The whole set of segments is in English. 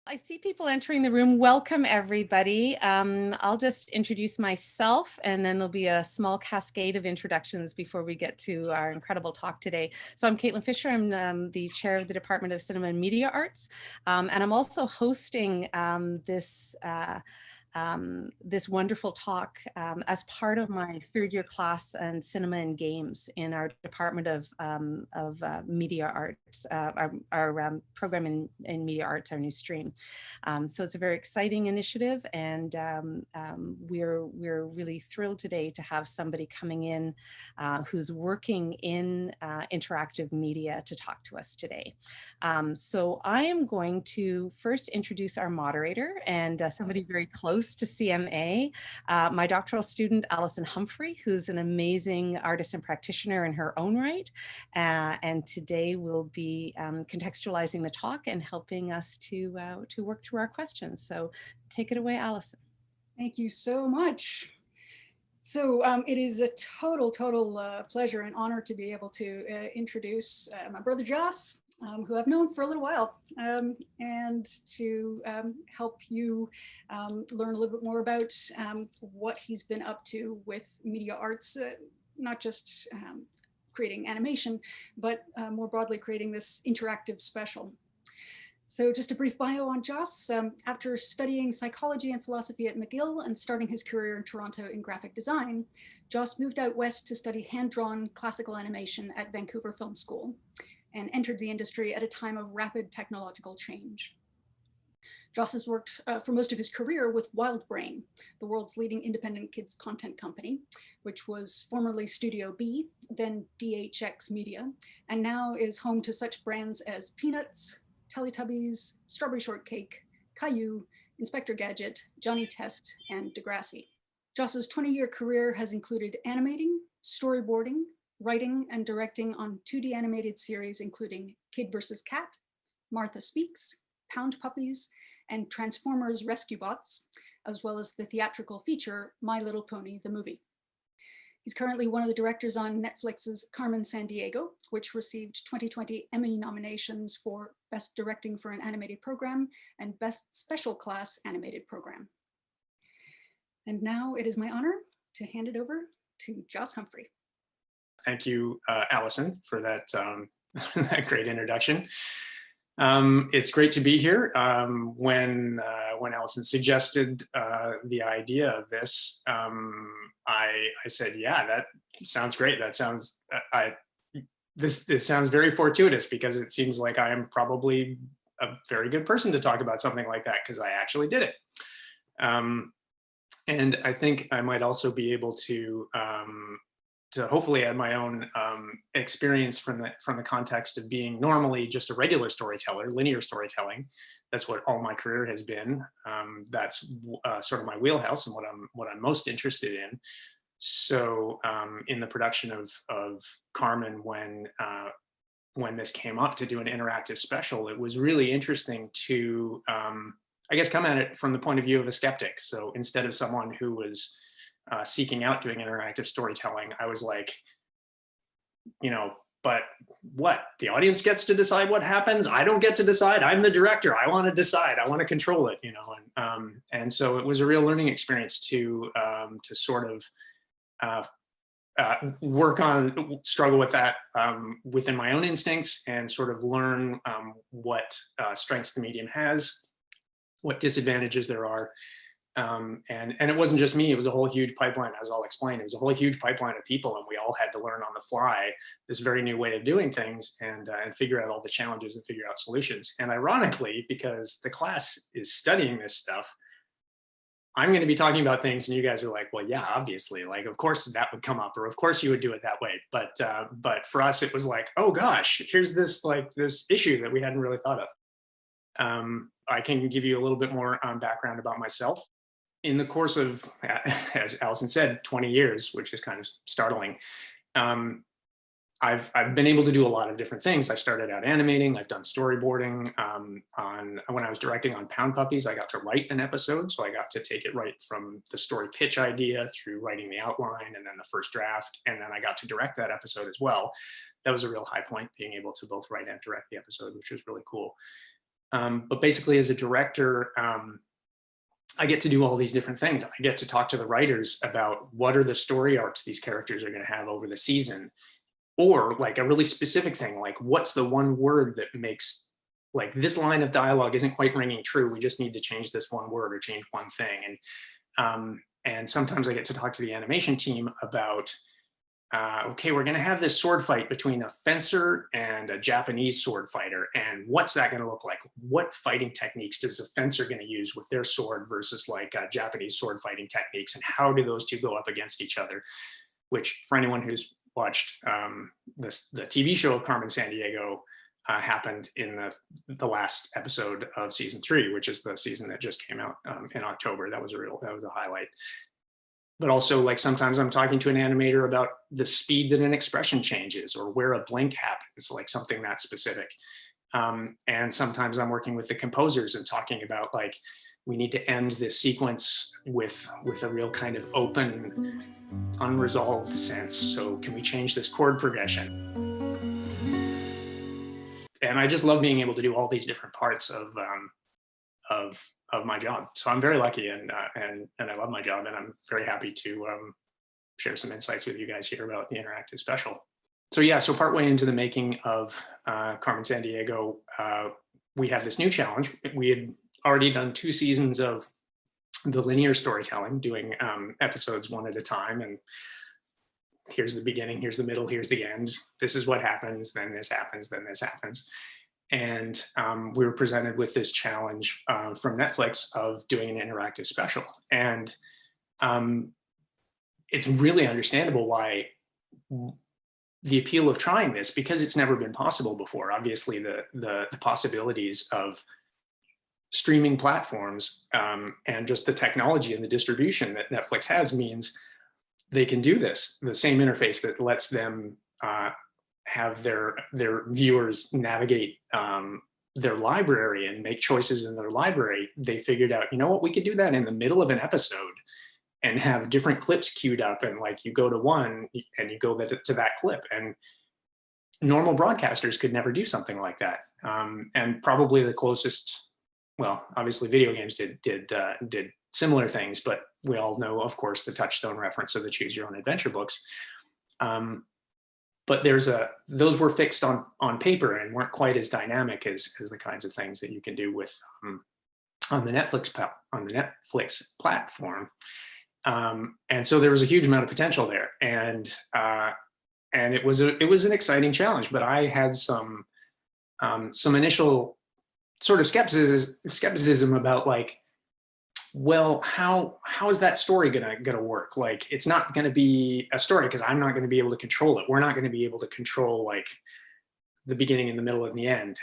I see people entering the room. Welcome, everybody. I'll just introduce myself, and then there'll be a small cascade of introductions before we get to our incredible talk today. So I'm Caitlin Fisher. I'm the chair of the Department of Cinema and Media Arts, and I'm also hosting this wonderful talk as part of my third-year class in cinema and games in our Department of Media Arts, our program in Media Arts, our new stream. So it's a very exciting initiative, and we're really thrilled today to have somebody coming in who's working in interactive media to talk to us today. So I am going to first introduce our moderator and somebody very close to CMA, my doctoral student, Alison Humphrey, who's an amazing artist and practitioner in her own right. And today we'll be contextualizing the talk and helping us to work through our questions. So take it away, Alison. Thank you so much. So it is a total pleasure and honor to be able to introduce my brother Jos, who I've known for a little while, and to help you learn a little bit more about what he's been up to with media arts, not just creating animation, but more broadly creating this interactive special. So just a brief bio on Jos. After studying psychology and philosophy at McGill and starting his career in Toronto in graphic design, Jos moved out west to study hand-drawn classical animation at Vancouver Film School and entered the industry at a time of rapid technological change. Jos has worked for most of his career with WildBrain, the world's leading independent kids content company, which was formerly Studio B, then DHX Media, and now is home to such brands as Peanuts, Teletubbies, Strawberry Shortcake, Caillou, Inspector Gadget, Johnny Test, and Degrassi. Jos's 20-year career has included animating, storyboarding, writing, and directing on 2D animated series including Kid vs. Kat, Martha Speaks, Pound Puppies, and Transformers Rescue Bots, as well as the theatrical feature My Little Pony, the movie. He's currently one of the directors on Netflix's Carmen, Sandiego, which received 2020 Emmy nominations for Best Directing for an Animated Program and Best Special Class Animated Program. And now it is my honor to hand it over to Jos Humphrey. Thank you, Alison, for that, that great introduction. It's great to be here. When Alison suggested the idea of this, I said, yeah, that sounds great. That sounds, this sounds very fortuitous because it seems like I am probably a very good person to talk about something like that because I actually did it. And I think I might also be able to hopefully add my own experience from the context of being normally just a regular storyteller, linear storytelling. That's what all my career has been. That's sort of my wheelhouse and what I'm most interested in. So in the production of Carmen, when this came up to do an interactive special, it was really interesting to, I guess, come at it from the point of view of a skeptic. So instead of someone who was seeking out doing interactive storytelling, I was like, but what? The audience gets to decide what happens. I don't get to decide. I'm the director. I want to decide. I want to control it, and so it was a real learning experience to sort of struggle with that within my own instincts and sort of learn what strengths the medium has, what disadvantages there are. And it wasn't just me, it was a whole huge pipeline, as I'll explain. It was a whole huge pipeline of people, and we all had to learn on the fly this very new way of doing things and figure out all the challenges and figure out solutions. And ironically, because the class is studying this stuff, I'm going to be talking about things and you guys are like, well, yeah, obviously, like, of course that would come up, or of course you would do it that way. But for us, it was like, oh gosh, here's this issue that we hadn't really thought of. I can give you a little bit more background about myself. In the course of, as Alison said, 20 years, which is kind of startling, I've been able to do a lot of different things. I started out animating, I've done storyboarding. When I was directing on Pound Puppies, I got to write an episode. So I got to take it right from the story pitch idea through writing the outline and then the first draft. And then I got to direct that episode as well. That was a real high point, being able to both write and direct the episode, which was really cool. But basically as a director, I get to do all these different things. I get to talk to the writers about what are the story arcs these characters are going to have over the season, or like a really specific thing, like what's the one word that makes, like, this line of dialogue isn't quite ringing true. We just need to change this one word or change one thing. And sometimes I get to talk to the animation team about, okay, we're going to have this sword fight between a fencer and a Japanese sword fighter. And what's that going to look like? What fighting techniques does a fencer going to use with their sword versus like Japanese sword fighting techniques? And how do those two go up against each other? Which, for anyone who's watched the TV show of Carmen Sandiego, happened in the last episode of season 3, which is the season that just came out in October. That was a highlight. But also, like, sometimes I'm talking to an animator about the speed that an expression changes or where a blink happens, like something that specific. And sometimes I'm working with the composers and talking about, like, we need to end this sequence with a real kind of open, unresolved sense. So can we change this chord progression? And I just love being able to do all these different parts of my job. So I'm very lucky, and I love my job, and I'm very happy to share some insights with you guys here about the interactive special. So yeah, so partway into the making of Carmen Sandiego, we have this new challenge. We had already done 2 seasons of the linear storytelling, doing episodes one at a time, and here's the beginning, here's the middle, here's the end. This is what happens, then this happens, then this happens. And we were presented with this challenge from Netflix of doing an interactive special. And it's really understandable why the appeal of trying this, because it's never been possible before. Obviously, the possibilities of streaming platforms and just the technology and the distribution that Netflix has means they can do this. The same interface that lets them have their viewers navigate their library and make choices in their library. They figured out, you know what, we could do that in the middle of an episode and have different clips queued up, and like you go to one and you go to that clip, and normal broadcasters could never do something like that. And probably the closest, well, obviously video games did similar things, but we all know, of course, the Touchstone reference of the Choose Your Own Adventure books. But those were fixed on paper and weren't quite as dynamic as the kinds of things that you can do with on the Netflix platform. And so there was a huge amount of potential there, and it was an exciting challenge. But I had some initial sort of skepticism about, like, well, how is that story gonna work? Like, it's not gonna be a story because I'm not gonna be able to control it. We're not gonna be able to control, like, the beginning and the middle and the end.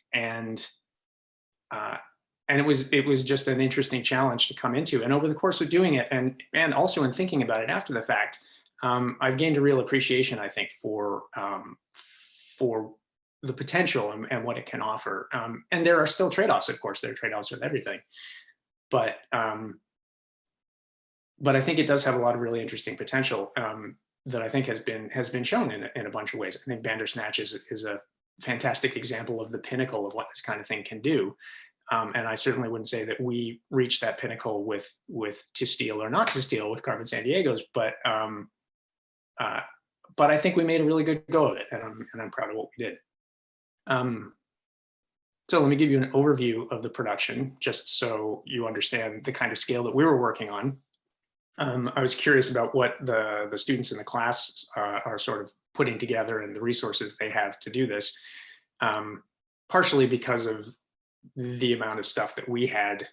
And it was just an interesting challenge to come into. And over the course of doing it, and also in thinking about it after the fact, I've gained a real appreciation, I think, for the potential and what it can offer. And there are still trade-offs, of course. There are trade-offs with everything. But I think it does have a lot of really interesting potential that I think has been shown in a bunch of ways. I think Bandersnatch is a fantastic example of the pinnacle of what this kind of thing can do. And I certainly wouldn't say that we reached that pinnacle with To Steal or Not to Steal with Carmen Sandiego's, but I think we made a really good go of it, and I'm proud of what we did. So let me give you an overview of the production, just so you understand the kind of scale that we were working on. I was curious about what the students in the class are sort of putting together and the resources they have to do this, partially because of the amount of stuff that we had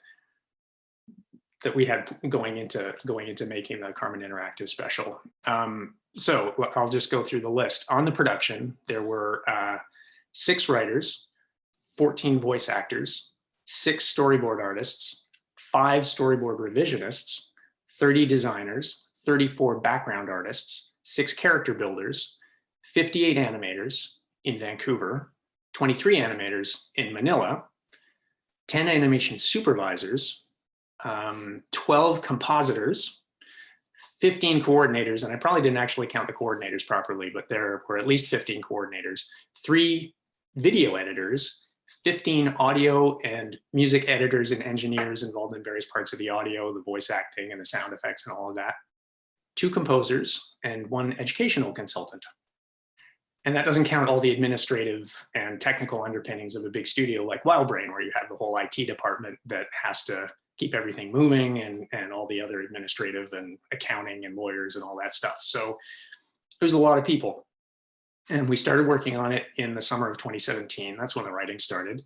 going into making the Carmen Interactive special. So I'll just go through the list. On the production, there were 6 writers, 14 voice actors, 6 storyboard artists, 5 storyboard revisionists, 30 designers, 34 background artists, 6 character builders, 58 animators in Vancouver, 23 animators in Manila, 10 animation supervisors, 12 compositors, 15 coordinators, and I probably didn't actually count the coordinators properly, but there were at least 15 coordinators, 3 video editors, 15 audio and music editors and engineers involved in various parts of the audio, the voice acting and the sound effects and all of that, 2 composers, and 1 educational consultant. And that doesn't count all the administrative and technical underpinnings of a big studio like WildBrain, where you have the whole IT department that has to keep everything moving, and all the other administrative and accounting and lawyers and all that stuff. So there's a lot of people. And we started working on it in the summer of 2017. That's when the writing started.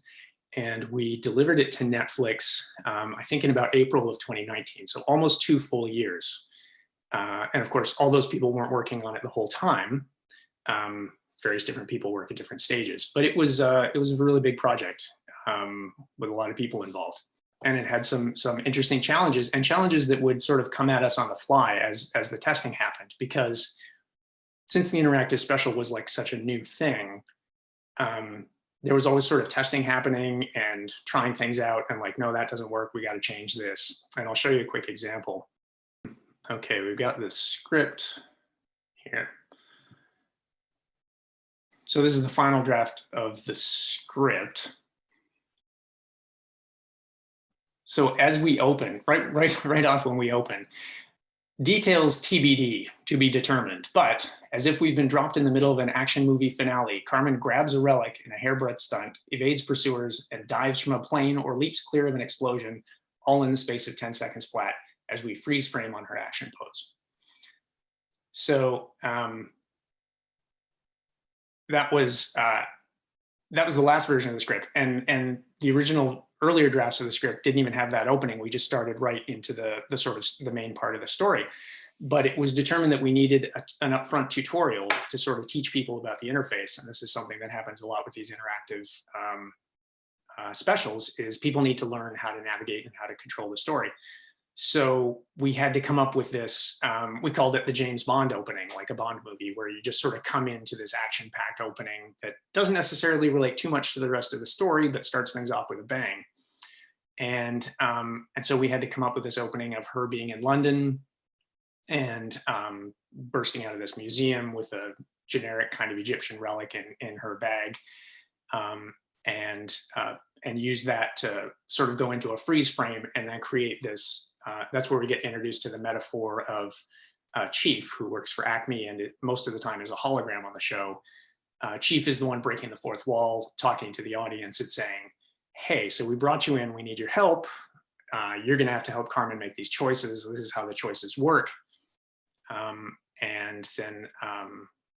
And we delivered it to Netflix, I think in about April of 2019. So almost 2 full years. And of course, all those people weren't working on it the whole time. Various different people work at different stages, but it was a really big project with a lot of people involved. And it had some interesting challenges, and challenges that would sort of come at us on the fly as the testing happened, because since the interactive special was like such a new thing, there was always sort of testing happening and trying things out and like, no, that doesn't work. We got to change this. And I'll show you a quick example. Okay, we've got this script here. So this is the final draft of the script. So as we open, right off when we open, details TBD, to be determined, but as if we've been dropped in the middle of an action movie finale, Carmen grabs a relic in a hairbreadth stunt, evades pursuers, and dives from a plane or leaps clear of an explosion, all in the space of 10 seconds flat, as we freeze frame on her action pose. So that was the last version of the script, and the original earlier drafts of the script didn't even have that opening. We just started right into the sort of the main part of the story. But it was determined that we needed an upfront tutorial to sort of teach people about the interface. And this is something that happens a lot with these interactive specials, is people need to learn how to navigate and how to control the story. So we had to come up with this, we called it the James Bond opening, like a Bond movie, where you just sort of come into this action-packed opening that doesn't necessarily relate too much to the rest of the story, but starts things off with a bang. And so we had to come up with this opening of her being in London and bursting out of this museum with a generic kind of Egyptian relic in her bag, and use that to sort of go into a freeze frame and then create this. That's where we get introduced to the metaphor of Chief, who works for Acme, and most of the time is a hologram on the show. Chief is the one breaking the fourth wall, talking to the audience and saying, hey, so we brought you in, we need your help. You're gonna have to help Carmen make these choices. This is how the choices work. And then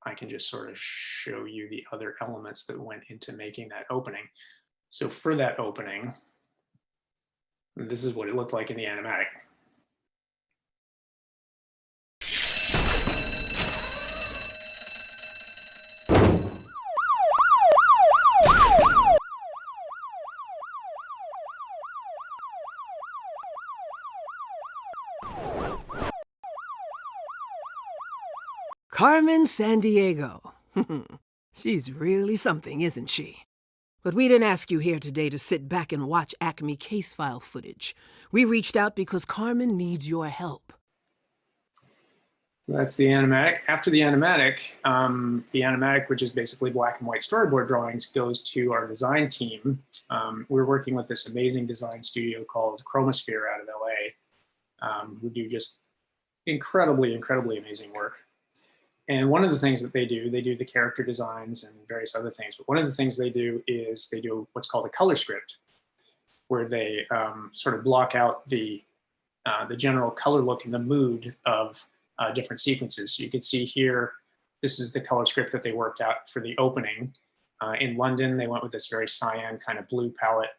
I can just sort of show you the other elements that went into making that opening. So for that opening, this is what it looked like in the animatic. Carmen Sandiego. She's really something, isn't she? But we didn't ask you here today to sit back and watch Acme case file footage. We reached out because Carmen needs your help. So that's the animatic. After the animatic, which is basically black and white storyboard drawings, goes to our design team. We're working with this amazing design studio called Chromosphere out of LA, who do just incredibly, incredibly amazing work. And one of the things that they do the character designs and various other things. But one of the things they do is they do what's called a color script, where they sort of block out the general color look and the mood of different sequences. So you can see here, this is the color script that they worked out for the opening. In London, they went with this very cyan kind of blue palette.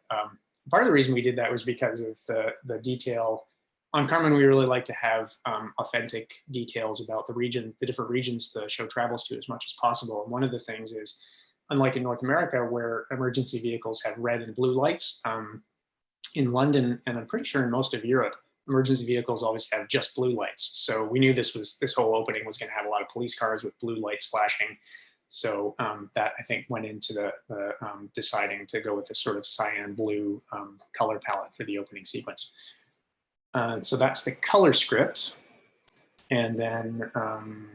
Part of the reason we did that was because of the detail. On Carmen, we really like to have authentic details about the region, the different regions the show travels to as much as possible. And one of the things is, unlike in North America, where emergency vehicles have red and blue lights, in London, and I'm pretty sure in most of Europe, emergency vehicles always have just blue lights. So we knew this whole opening was going to have a lot of police cars with blue lights flashing. So that, I think, went into the deciding to go with this sort of cyan blue color palette for the opening sequence. So that's the color script. And then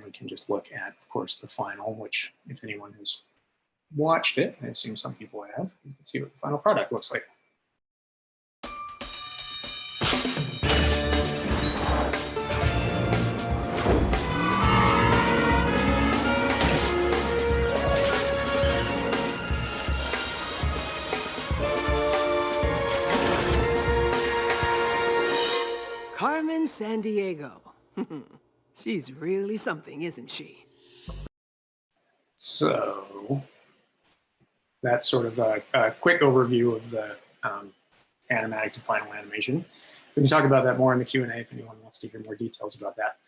we can just look at, of course, the final, which if anyone has watched it. I assume some people have. You can see what the final product looks like. Carmen Sandiego. She's really something, isn't she? So that's sort of a quick overview of the animatic to final animation. We can talk about that more in the Q&A if anyone wants to hear more details about that.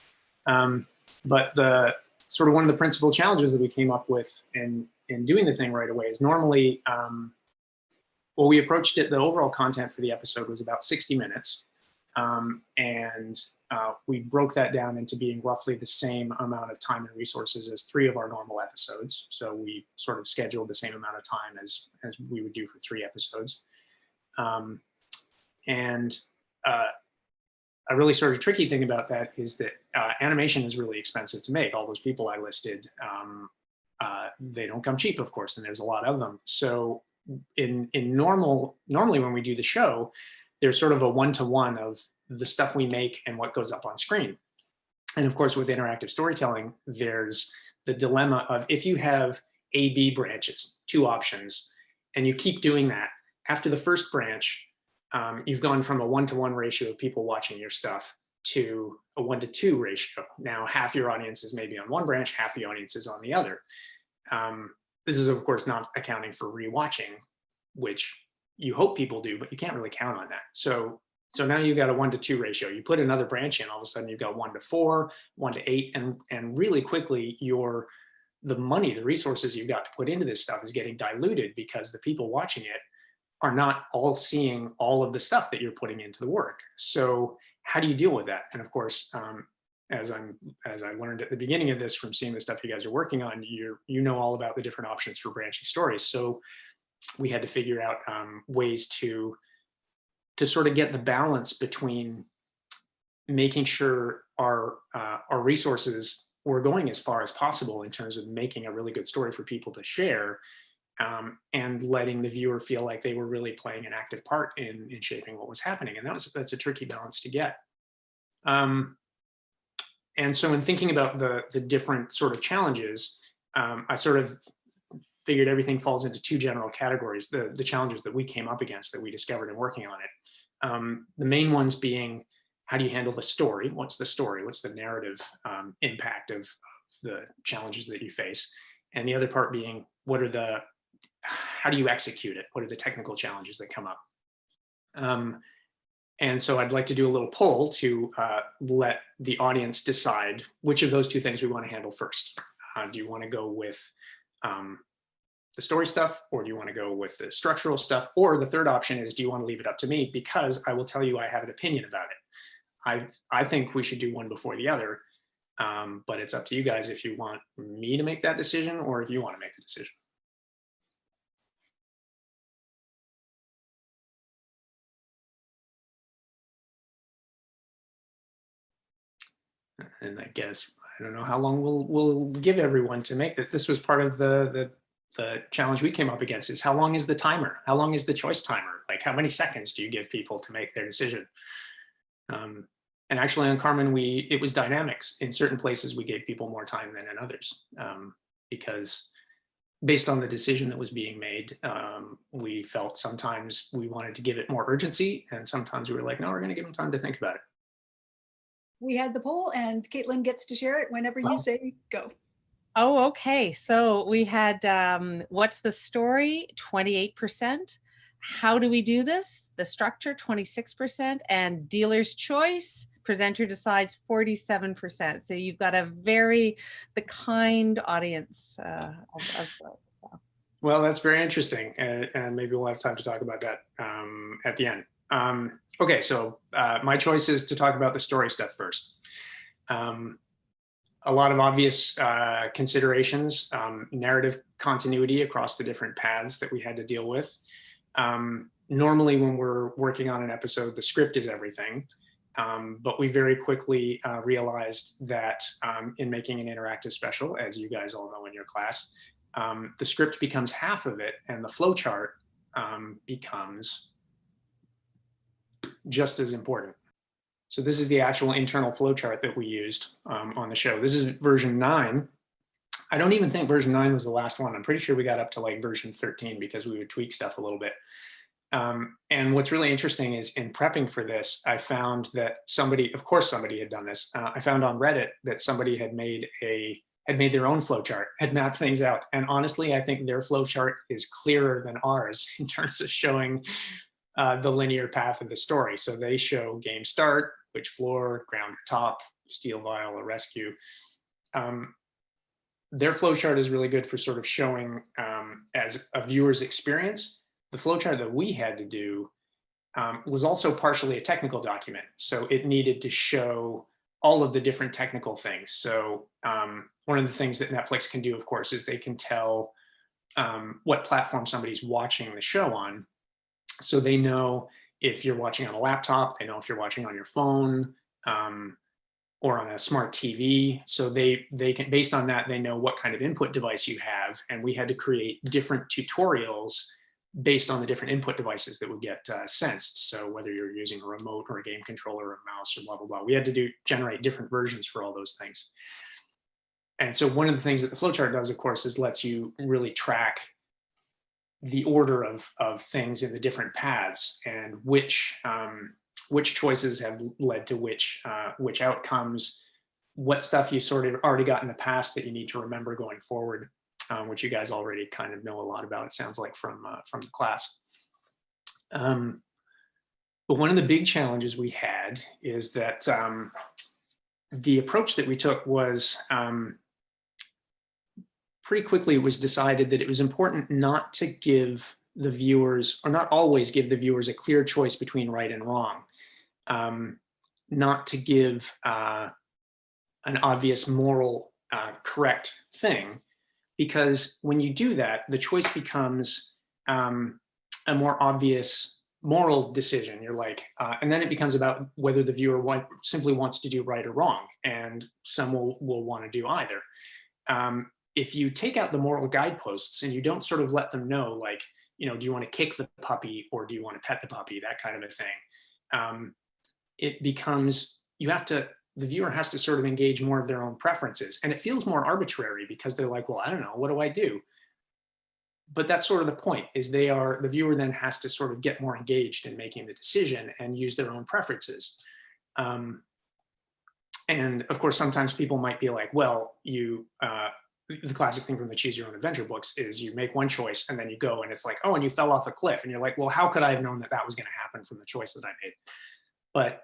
But the sort of one of the principal challenges that we came up with in doing the thing right away is normally, well, we approached it, the overall content for the episode was about 60 minutes. We broke that down into being roughly the same amount of time and resources as 3 of our normal episodes. So we sort of scheduled the same amount of time as we would do for 3 episodes. A really sort of tricky thing about that is that animation is really expensive to make. All those people I listed, they don't come cheap, of course, and there's a lot of them. So normally when we do the show, there's sort of a one-to-one of the stuff we make and what goes up on screen. And of course, with interactive storytelling, there's the dilemma of if you have A-B branches, 2 options, and you keep doing that, after the first branch, you've gone from a 1-to-1 ratio of people watching your stuff to a 1-to-2 ratio. Now, half your audience is maybe on one branch, half the audience is on the other. This is, of course, not accounting for rewatching, which you hope people do, but you can't really count on that. So now you've got a 1-to-2 ratio. You put another branch in, all of a sudden you've got 1-to-4, 1-to-8, and really quickly the money, the resources you've got to put into this stuff is getting diluted because the people watching it are not all seeing all of the stuff that you're putting into the work. So how do you deal with that? And of course, as I learned at the beginning of this from seeing the stuff you guys are working on, you know all about the different options for branching stories. So we had to figure out ways to sort of get the balance between making sure our resources were going as far as possible in terms of making a really good story for people to share, and letting the viewer feel like they were really playing an active part in shaping what was happening. And that's a tricky balance to get. And so in thinking about the different sort of challenges, I sort of figured everything falls into 2 general categories, the challenges that we came up against that we discovered in working on it. The main ones being, how do you handle the story? What's the story? What's the narrative impact of the challenges that you face? And the other part being, how do you execute it? What are the technical challenges that come up? And so I'd like to do a little poll to let the audience decide which of those 2 things we want to handle first. Do you want to go with the story stuff, or do you want to go with the structural stuff? Or the third option is, do you want to leave it up to me? Because I will tell you I have an opinion about it. I think we should do one before the other, but it's up to you guys if you want me to make that decision or if you want to make the decision. And I guess, I don't know how long we'll give everyone to make that. This was part of the challenge we came up against, is how long is the timer? How long is the choice timer? Like, how many seconds do you give people to make their decision? And actually on Carmen, it was dynamics. In certain places, we gave people more time than in others, because based on the decision that was being made, we felt sometimes we wanted to give it more urgency, and sometimes we were like, no, we're going to give them time to think about it. We had the poll, and Caitlin gets to share it whenever you say go. Oh, okay. So we had, what's the story? 28%. How do we do this? The structure, 26%. And dealer's choice, presenter decides, 47%. So you've got the kind audience of so. Well, that's very interesting. And maybe we'll have time to talk about that at the end. Okay, so my choice is to talk about the story stuff first. A lot of obvious considerations, narrative continuity across the different paths that we had to deal with. Normally when we're working on an episode, the script is everything. But we very quickly realized that in making an interactive special, as you guys all know in your class, the script becomes half of it, and the flowchart becomes just as important. So this is the actual internal flowchart that we used on the show. This is version 9. I don't even think version 9 was the last one. I'm pretty sure we got up to like version 13 because we would tweak stuff a little bit. And what's really interesting is in prepping for this, I found that somebody, of course somebody had done this. I found on Reddit that somebody had made their own flowchart, had mapped things out. And honestly, I think their flowchart is clearer than ours in terms of showing the linear path of the story. So they show game start, which floor, ground or top, steal vial or rescue. Their flowchart is really good for sort of showing as a viewer's experience. The flowchart that we had to do was also partially a technical document. So it needed to show all of the different technical things. So one of the things that Netflix can do, of course, is they can tell what platform somebody's watching the show on. So they know if you're watching on a laptop, they know if you're watching on your phone or on a smart TV. So they can, based on that, they know what kind of input device you have. And we had to create different tutorials based on the different input devices that would get sensed. So whether you're using a remote or a game controller or a mouse or blah, blah, blah, we had to generate different versions for all those things. And so one of the things that the flowchart does, of course, is lets you really track the order of things in the different paths and which choices have led to which outcomes, what stuff you sort of already got in the past that you need to remember going forward. Which you guys already kind of know a lot about, it sounds like, from the class. But one of the big challenges we had is that the approach that we took was pretty quickly it was decided that it was important not to give the viewers, or not always give the viewers, a clear choice between right and wrong. Not to give an obvious moral correct thing. Because when you do that, the choice becomes a more obvious moral decision. You're like, and then it becomes about whether the viewer simply wants to do right or wrong, and some will want to do either. If you take out the moral guideposts and you don't sort of let them know, like, you know, do you want to kick the puppy or do you want to pet the puppy, that kind of a thing, it becomes, the viewer has to sort of engage more of their own preferences. And it feels more arbitrary because they're like, well, I don't know, what do I do? But that's sort of the point, is the viewer then has to sort of get more engaged in making the decision and use their own preferences. And of course, sometimes people might be like, well, the classic thing from the Choose Your Own Adventure books is you make one choice and then you go and it's like, oh, and you fell off a cliff. And you're like, well, how could I have known that that was going to happen from the choice that I made? But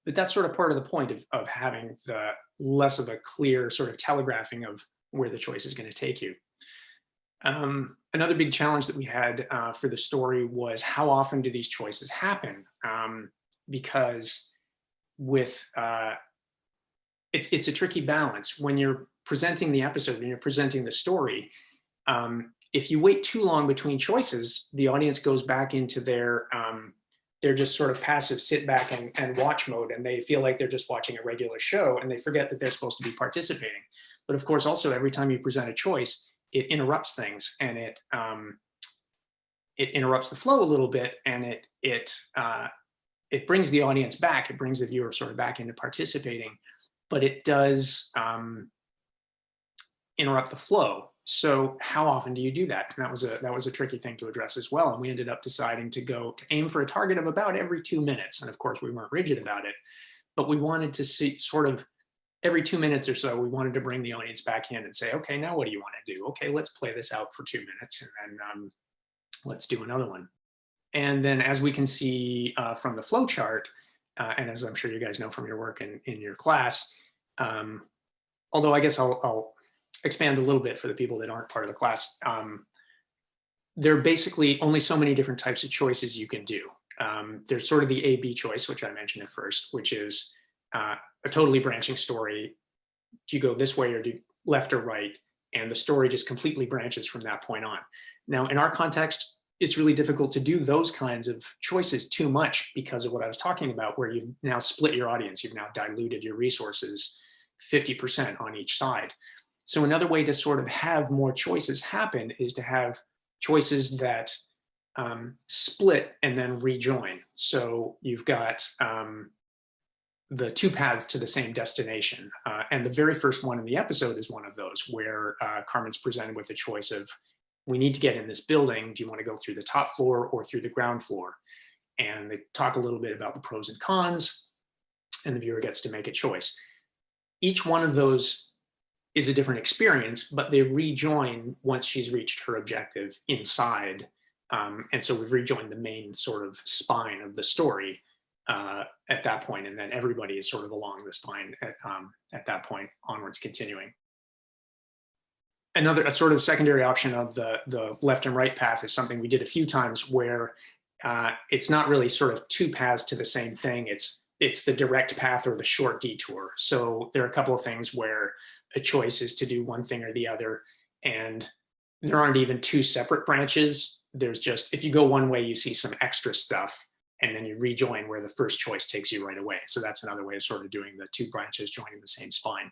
that's sort of part of the point of having the less of a clear sort of telegraphing of where the choice is going to take you. Another big challenge that we had for the story was how often do these choices happen? Because with it's a tricky balance when you're presenting the episode, when you're presenting the story. If you wait too long between choices, the audience goes back into their just sort of passive sit back and watch mode, and they feel like they're just watching a regular show and they forget that they're supposed to be participating. But of course, also every time you present a choice, it interrupts things, and it interrupts the flow a little bit, and it brings the audience back. It brings the viewer sort of back into participating, but it does interrupt the flow. So how often do you do that? And that was a tricky thing to address as well. And we ended up deciding to aim for a target of about every 2 minutes. And of course, we weren't rigid about it, but we wanted to see sort of every 2 minutes or so, we wanted to bring the audience back in and say, okay, now what do you want to do? Okay, let's play this out for 2 minutes, and then let's do another one. And then as we can see from the flow chart, and as I'm sure you guys know from your work in your class, although I guess I'll expand a little bit for the people that aren't part of the class. There are basically only so many different types of choices you can do. There's sort of the A-B choice, which I mentioned at first, which is a totally branching story. Do you go this way or do left or right? And the story just completely branches from that point on. Now, in our context, it's really difficult to do those kinds of choices too much because of what I was talking about, where you've now split your audience. You've now diluted your resources 50% on each side. So another way to sort of have more choices happen is to have choices that split and then rejoin. So you've got the two paths to the same destination. And the very first one in the episode is one of those where Carmen's presented with a choice of, we need to get in this building. Do you want to go through the top floor or through the ground floor? And they talk a little bit about the pros and cons, and the viewer gets to make a choice. Each one of those is a different experience, but they rejoin once she's reached her objective inside. And so we've rejoined the main sort of spine of the story at that point, and then everybody is sort of along the spine at that point onwards, continuing. A sort of secondary option of the left and right path is something we did a few times, where it's not really sort of two paths to the same thing. It's the direct path or the short detour. So there are a couple of things where a choice is to do one thing or the other, and there aren't even two separate branches. There's just, if you go one way, you see some extra stuff, and then you rejoin where the first choice takes you right away. So that's another way of sort of doing the two branches joining the same spine.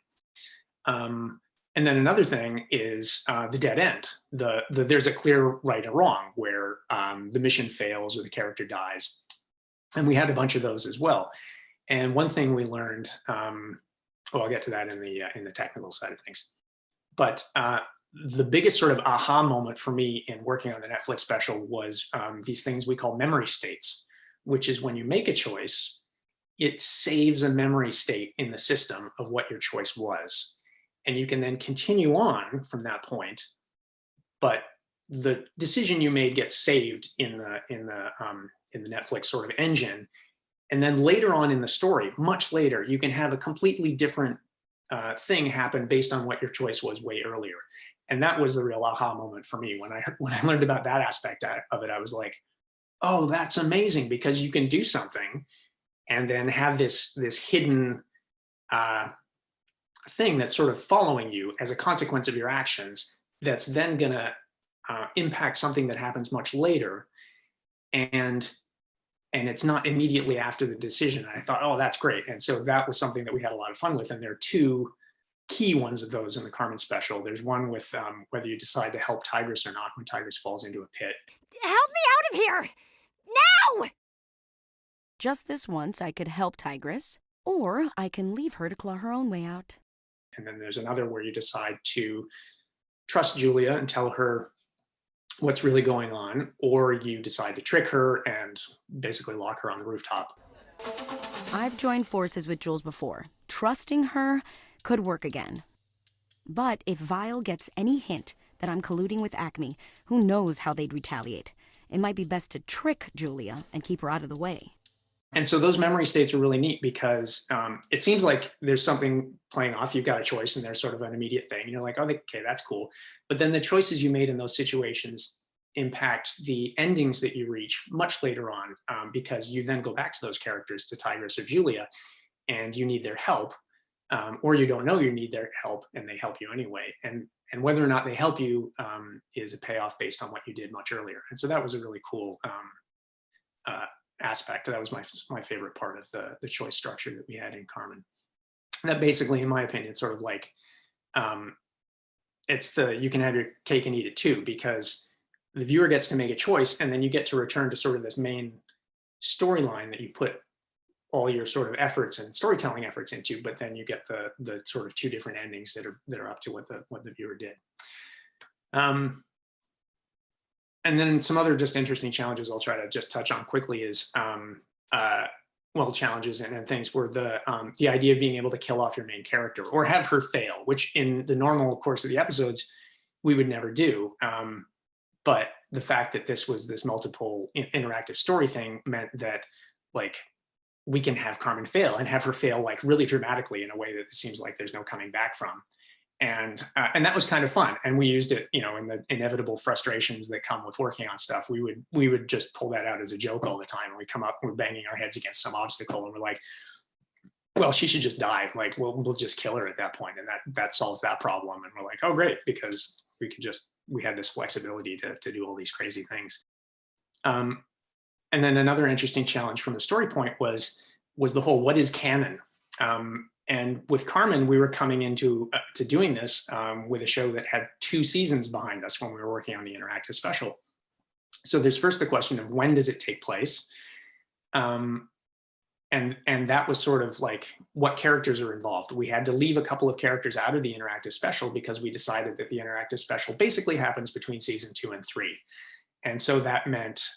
And then another thing is the dead end. There's a clear right or wrong where the mission fails or the character dies. And we had a bunch of those as well. And one thing we learned, I'll get to that in the technical side of things. But the biggest sort of aha moment for me in working on the Netflix special was these things we call memory states, which is when you make a choice, it saves a memory state in the system of what your choice was. And you can then continue on from that point, but the decision you made gets saved in the Netflix sort of engine. And then later on in the story, much later, you can have a completely different thing happen based on what your choice was way earlier. And that was the real aha moment for me. When I learned about that aspect of it, I was like, oh, that's amazing, because you can do something and then have this hidden thing that's sort of following you as a consequence of your actions, that's then going to impact something that happens much later. And it's not immediately after the decision. And I thought, oh, that's great. And so that was something that we had a lot of fun with. And there are two key ones of those in the Carmen special. There's one with whether you decide to help Tigress or not when Tigress falls into a pit. Help me out of here! Now! Just this once, I could help Tigress, or I can leave her to claw her own way out. And then there's another where you decide to trust Julia and tell her what's really going on, or you decide to trick her and basically lock her on the rooftop. I've joined forces with Jules before. Trusting her could work again. But if Vile gets any hint that I'm colluding with Acme, who knows how they'd retaliate? It might be best to trick Julia and keep her out of the way. And so those memory states are really neat, because it seems like there's something playing off. You've got a choice and there's sort of an immediate thing. And you're like, oh, okay, that's cool. But then the choices you made in those situations impact the endings that you reach much later on, because you then go back to those characters, to Tigress or Julia, and you need their help, or you don't know you need their help and they help you anyway. And whether or not they help you is a payoff based on what you did much earlier. And so that was a really cool aspect. That was my favorite part of the choice structure that we had in Carmen. And that basically, in my opinion, sort of like it's you can have your cake and eat it too, because the viewer gets to make a choice, and then you get to return to sort of this main storyline that you put all your sort of efforts and storytelling efforts into, but then you get the sort of two different endings that are up to what the viewer did. And then some other just interesting challenges I'll try to just touch on quickly is, challenges and things were the idea of being able to kill off your main character or have her fail, which in the normal course of the episodes, we would never do. But the fact that this was this multiple interactive story thing meant that, like, we can have Carmen fail and have her fail like really dramatically in a way that it seems like there's no coming back from. And that was kind of fun. And we used it, in the inevitable frustrations that come with working on stuff. We would just pull that out as a joke all the time. And we come up, we're banging our heads against some obstacle, and we're like, well, she should just die. Like, we'll just kill her at that point, and that solves that problem. And we're like, oh, great, because we had this flexibility to do all these crazy things. And then another interesting challenge from the story point was the whole, what is canon? And with Carmen, we were coming into to doing this with a show that had 2 seasons behind us when we were working on the interactive special. So there's first the question of when does it take place? And that was sort of like what characters are involved. We had to leave a couple of characters out of the interactive special because we decided that the interactive special basically happens between season 2 and 3. And so that meant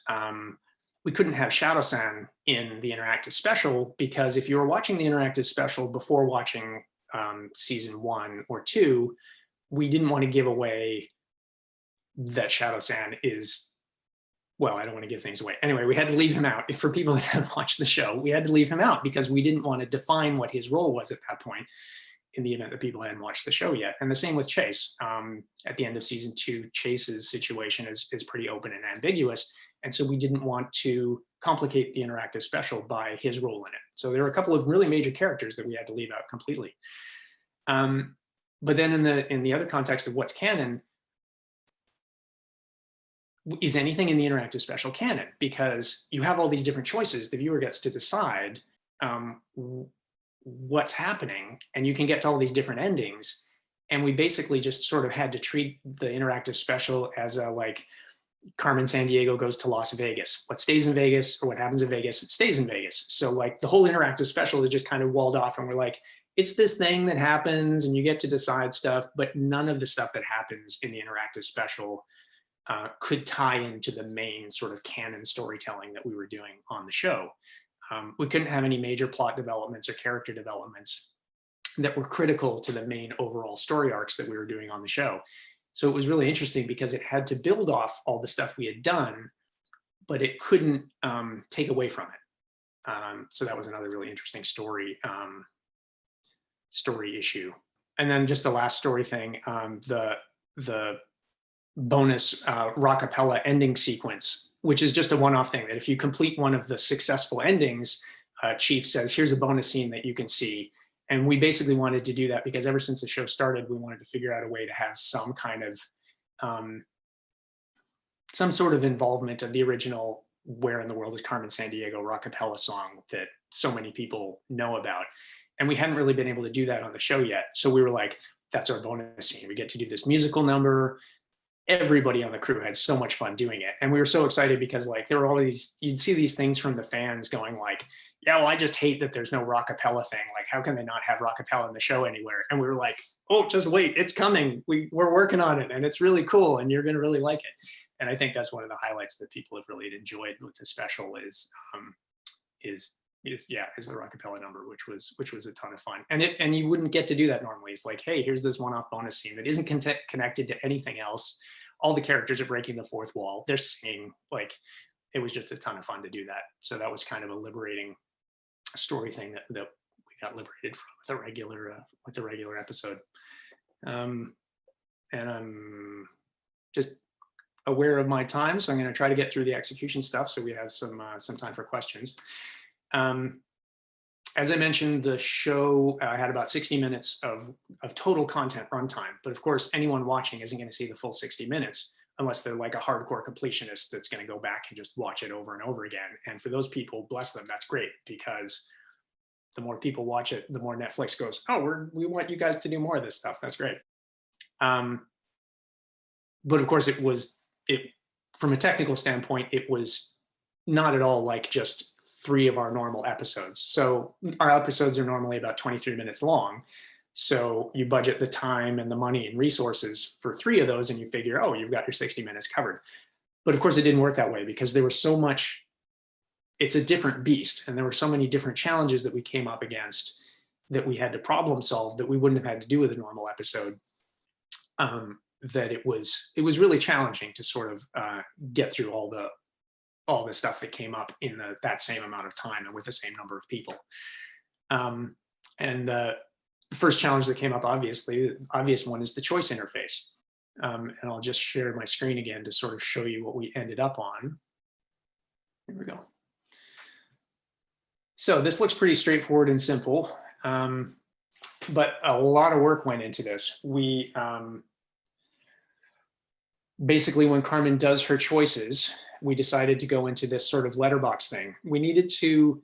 we couldn't have Shadow-san in the interactive special, because if you were watching the interactive special before watching season 1 or 2, we didn't want to give away that Shadow-san is, well, I don't want to give things away. Anyway, we had to leave him out. For people that hadn't watched the show, we had to leave him out because we didn't want to define what his role was at that point in the event that people hadn't watched the show yet. And the same with Chase. At the end of season 2, Chase's situation is pretty open and ambiguous. And so we didn't want to complicate the interactive special by his role in it. So there were a couple of really major characters that we had to leave out completely. But then in the other context of what's canon, is anything in the interactive special canon? Because you have all these different choices. The viewer gets to decide what's happening, and you can get to all these different endings. And we basically just sort of had to treat the interactive special as a, like, Carmen Sandiego goes to Las Vegas. What stays in Vegas, or what happens in Vegas, it stays in Vegas. So like the whole interactive special is just kind of walled off, and we're like, it's this thing that happens and you get to decide stuff, but none of the stuff that happens in the interactive special could tie into the main sort of canon storytelling that we were doing on the show. We couldn't have any major plot developments or character developments that were critical to the main overall story arcs that we were doing on the show. So it was really interesting because it had to build off all the stuff we had done, but it couldn't take away from it. So that was another really interesting story issue. And then just the last story thing, the bonus rockapella ending sequence, which is just a one-off thing that if you complete one of the successful endings, Chief says, here's a bonus scene that you can see. And we basically wanted to do that because ever since the show started, we wanted to figure out a way to have some kind of, some sort of involvement of the original Where in the World is Carmen Sandiego rockapella song that so many people know about. And we hadn't really been able to do that on the show yet. So we were like, that's our bonus scene. We get to do this musical number. Everybody on the crew had so much fun doing it. And we were so excited because like there were all these, you'd see these things from the fans going like, yeah, well, I just hate that there's no rockapella thing. Like, how can they not have rockapella in the show anywhere? And we were like, oh, just wait, it's coming. We're working on it and it's really cool and you're gonna really like it. And I think that's one of the highlights that people have really enjoyed with the special is the rockapella number, which was a ton of fun. And you wouldn't get to do that normally. It's like, hey, here's this one-off bonus scene that isn't connected to anything else. All the characters are breaking the fourth wall. They're singing. Like, it was just a ton of fun to do that. So that was kind of a liberating story thing that we got liberated from with the regular episode. And I'm just aware of my time, so I'm going to try to get through the execution stuff so we have some time for questions. As I mentioned, the show had about 60 minutes of total content runtime, but of course, anyone watching isn't going to see the full 60 minutes unless they're like a hardcore completionist that's going to go back and just watch it over and over again. And for those people, bless them, that's great, because the more people watch it, the more Netflix goes, oh, we want you guys to do more of this stuff. That's great. But of course, from a technical standpoint, it was not at all like just 3 of our normal episodes. So our episodes are normally about 23 minutes long. So you budget the time and the money and resources for 3 of those and you figure, oh, you've got your 60 minutes covered. But of course it didn't work that way because there was so much, it's a different beast. And there were so many different challenges that we came up against that we had to problem solve that we wouldn't have had to do with a normal episode. That it was really challenging to sort of get through all the stuff that came up in that same amount of time and with the same number of people. And the first challenge that came up, obviously, the obvious one is the choice interface. And I'll just share my screen again to sort of show you what we ended up on. Here we go. So this looks pretty straightforward and simple, but a lot of work went into this. We basically, when Carmen does her choices, we decided to go into this sort of letterbox thing. We needed to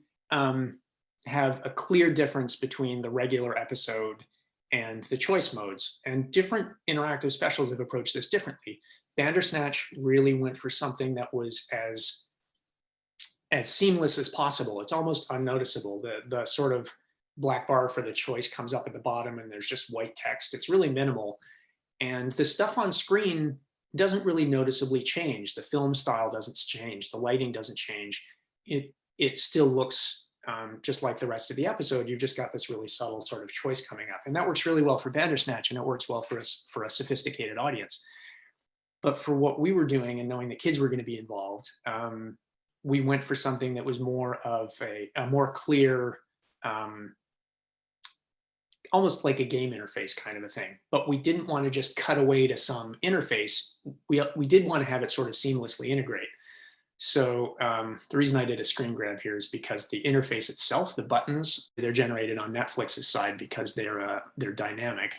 have a clear difference between the regular episode and the choice modes. And different interactive specials have approached this differently. Bandersnatch really went for something that was as seamless as possible. It's almost unnoticeable. The sort of black bar for the choice comes up at the bottom and there's just white text. It's really minimal. And the stuff on screen doesn't really noticeably change. The film style doesn't change. The lighting doesn't change. It still looks just like the rest of the episode. You've just got this really subtle sort of choice coming up. And that works really well for Bandersnatch, and it works well for a sophisticated audience. But for what we were doing and knowing the kids were going to be involved, we went for something that was more of a more clear, almost like a game interface kind of a thing. But we didn't want to just cut away to some interface. We did want to have it sort of seamlessly integrate. So the reason I did a screen grab here is because the interface itself, the buttons, they're generated on Netflix's side because they're dynamic.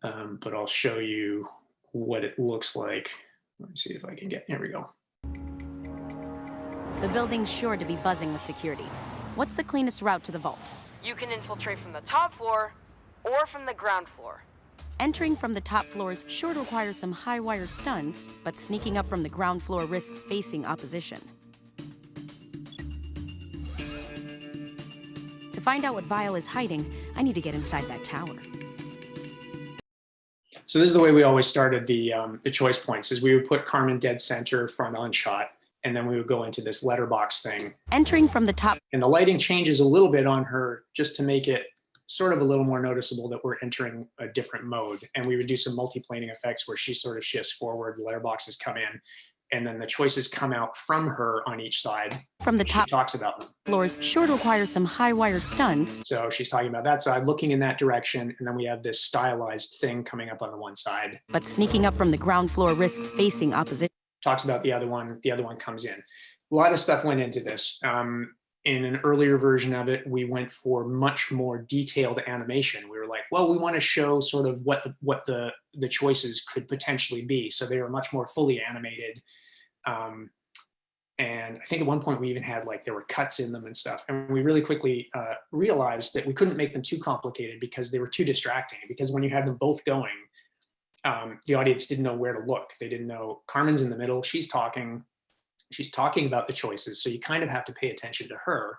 But I'll show you what it looks like. Let me see if I can get, here we go. The building's sure to be buzzing with security. What's the cleanest route to the vault? You can infiltrate from the top floor or from the ground floor. Entering from the top floors sure requires some high-wire stunts, but sneaking up from the ground floor risks facing opposition. To find out what Vile is hiding, I need to get inside that tower. So this is the way we always started the choice points, is we would put Carmen dead center, front on shot, and then we would go into this letterbox thing. Entering from the top. And the lighting changes a little bit on her just to make it sort of a little more noticeable that we're entering a different mode. And we would do some multiplaning effects where she sort of shifts forward, the letterboxes come in, and then the choices come out from her on each side. From the top she talks about them. Floors sure require some high-wire stunts. So she's talking about that side, looking in that direction, and then we have this stylized thing coming up on the one side. But sneaking up from the ground floor risks facing opposition. Talks about the other one comes in. A lot of stuff went into this. In an earlier version of it, we went for much more detailed animation. We were like, well, we want to show sort of what the choices could potentially be. So they were much more fully animated. And I think at one point we even had there were cuts in them and stuff. And we really quickly realized that we couldn't make them too complicated because they were too distracting. Because when you had them both going, the audience didn't know where to look. They didn't know Carmen's in the middle. She's talking about the choices. So you kind of have to pay attention to her,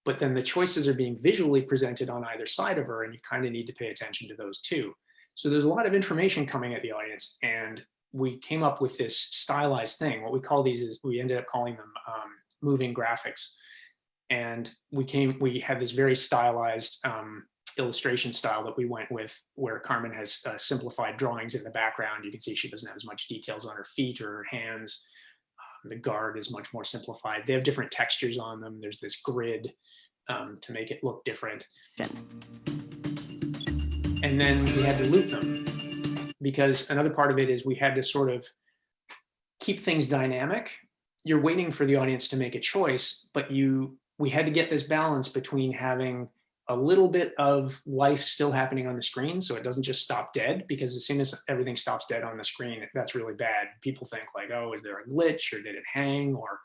but then the choices are being visually presented on either side of her, and you kind of need to pay attention to those too. So there's a lot of information coming at the audience, and we came up with this stylized thing. What we call these is, we ended up calling them moving graphics. And we had this very stylized illustration style that we went with, where Carmen has simplified drawings in the background. You can see she doesn't have as much details on her feet or her hands. The guard is much more simplified. They have different textures on them. There's this grid to make it look different. And then we had to loop them, because another part of it is we had to sort of keep things dynamic. You're waiting for the audience to make a choice, but we had to get this balance between having a little bit of life still happening on the screen, so it doesn't just stop dead, because as soon as everything stops dead on the screen, that's really bad. People think oh, is there a glitch, or did it hang? Or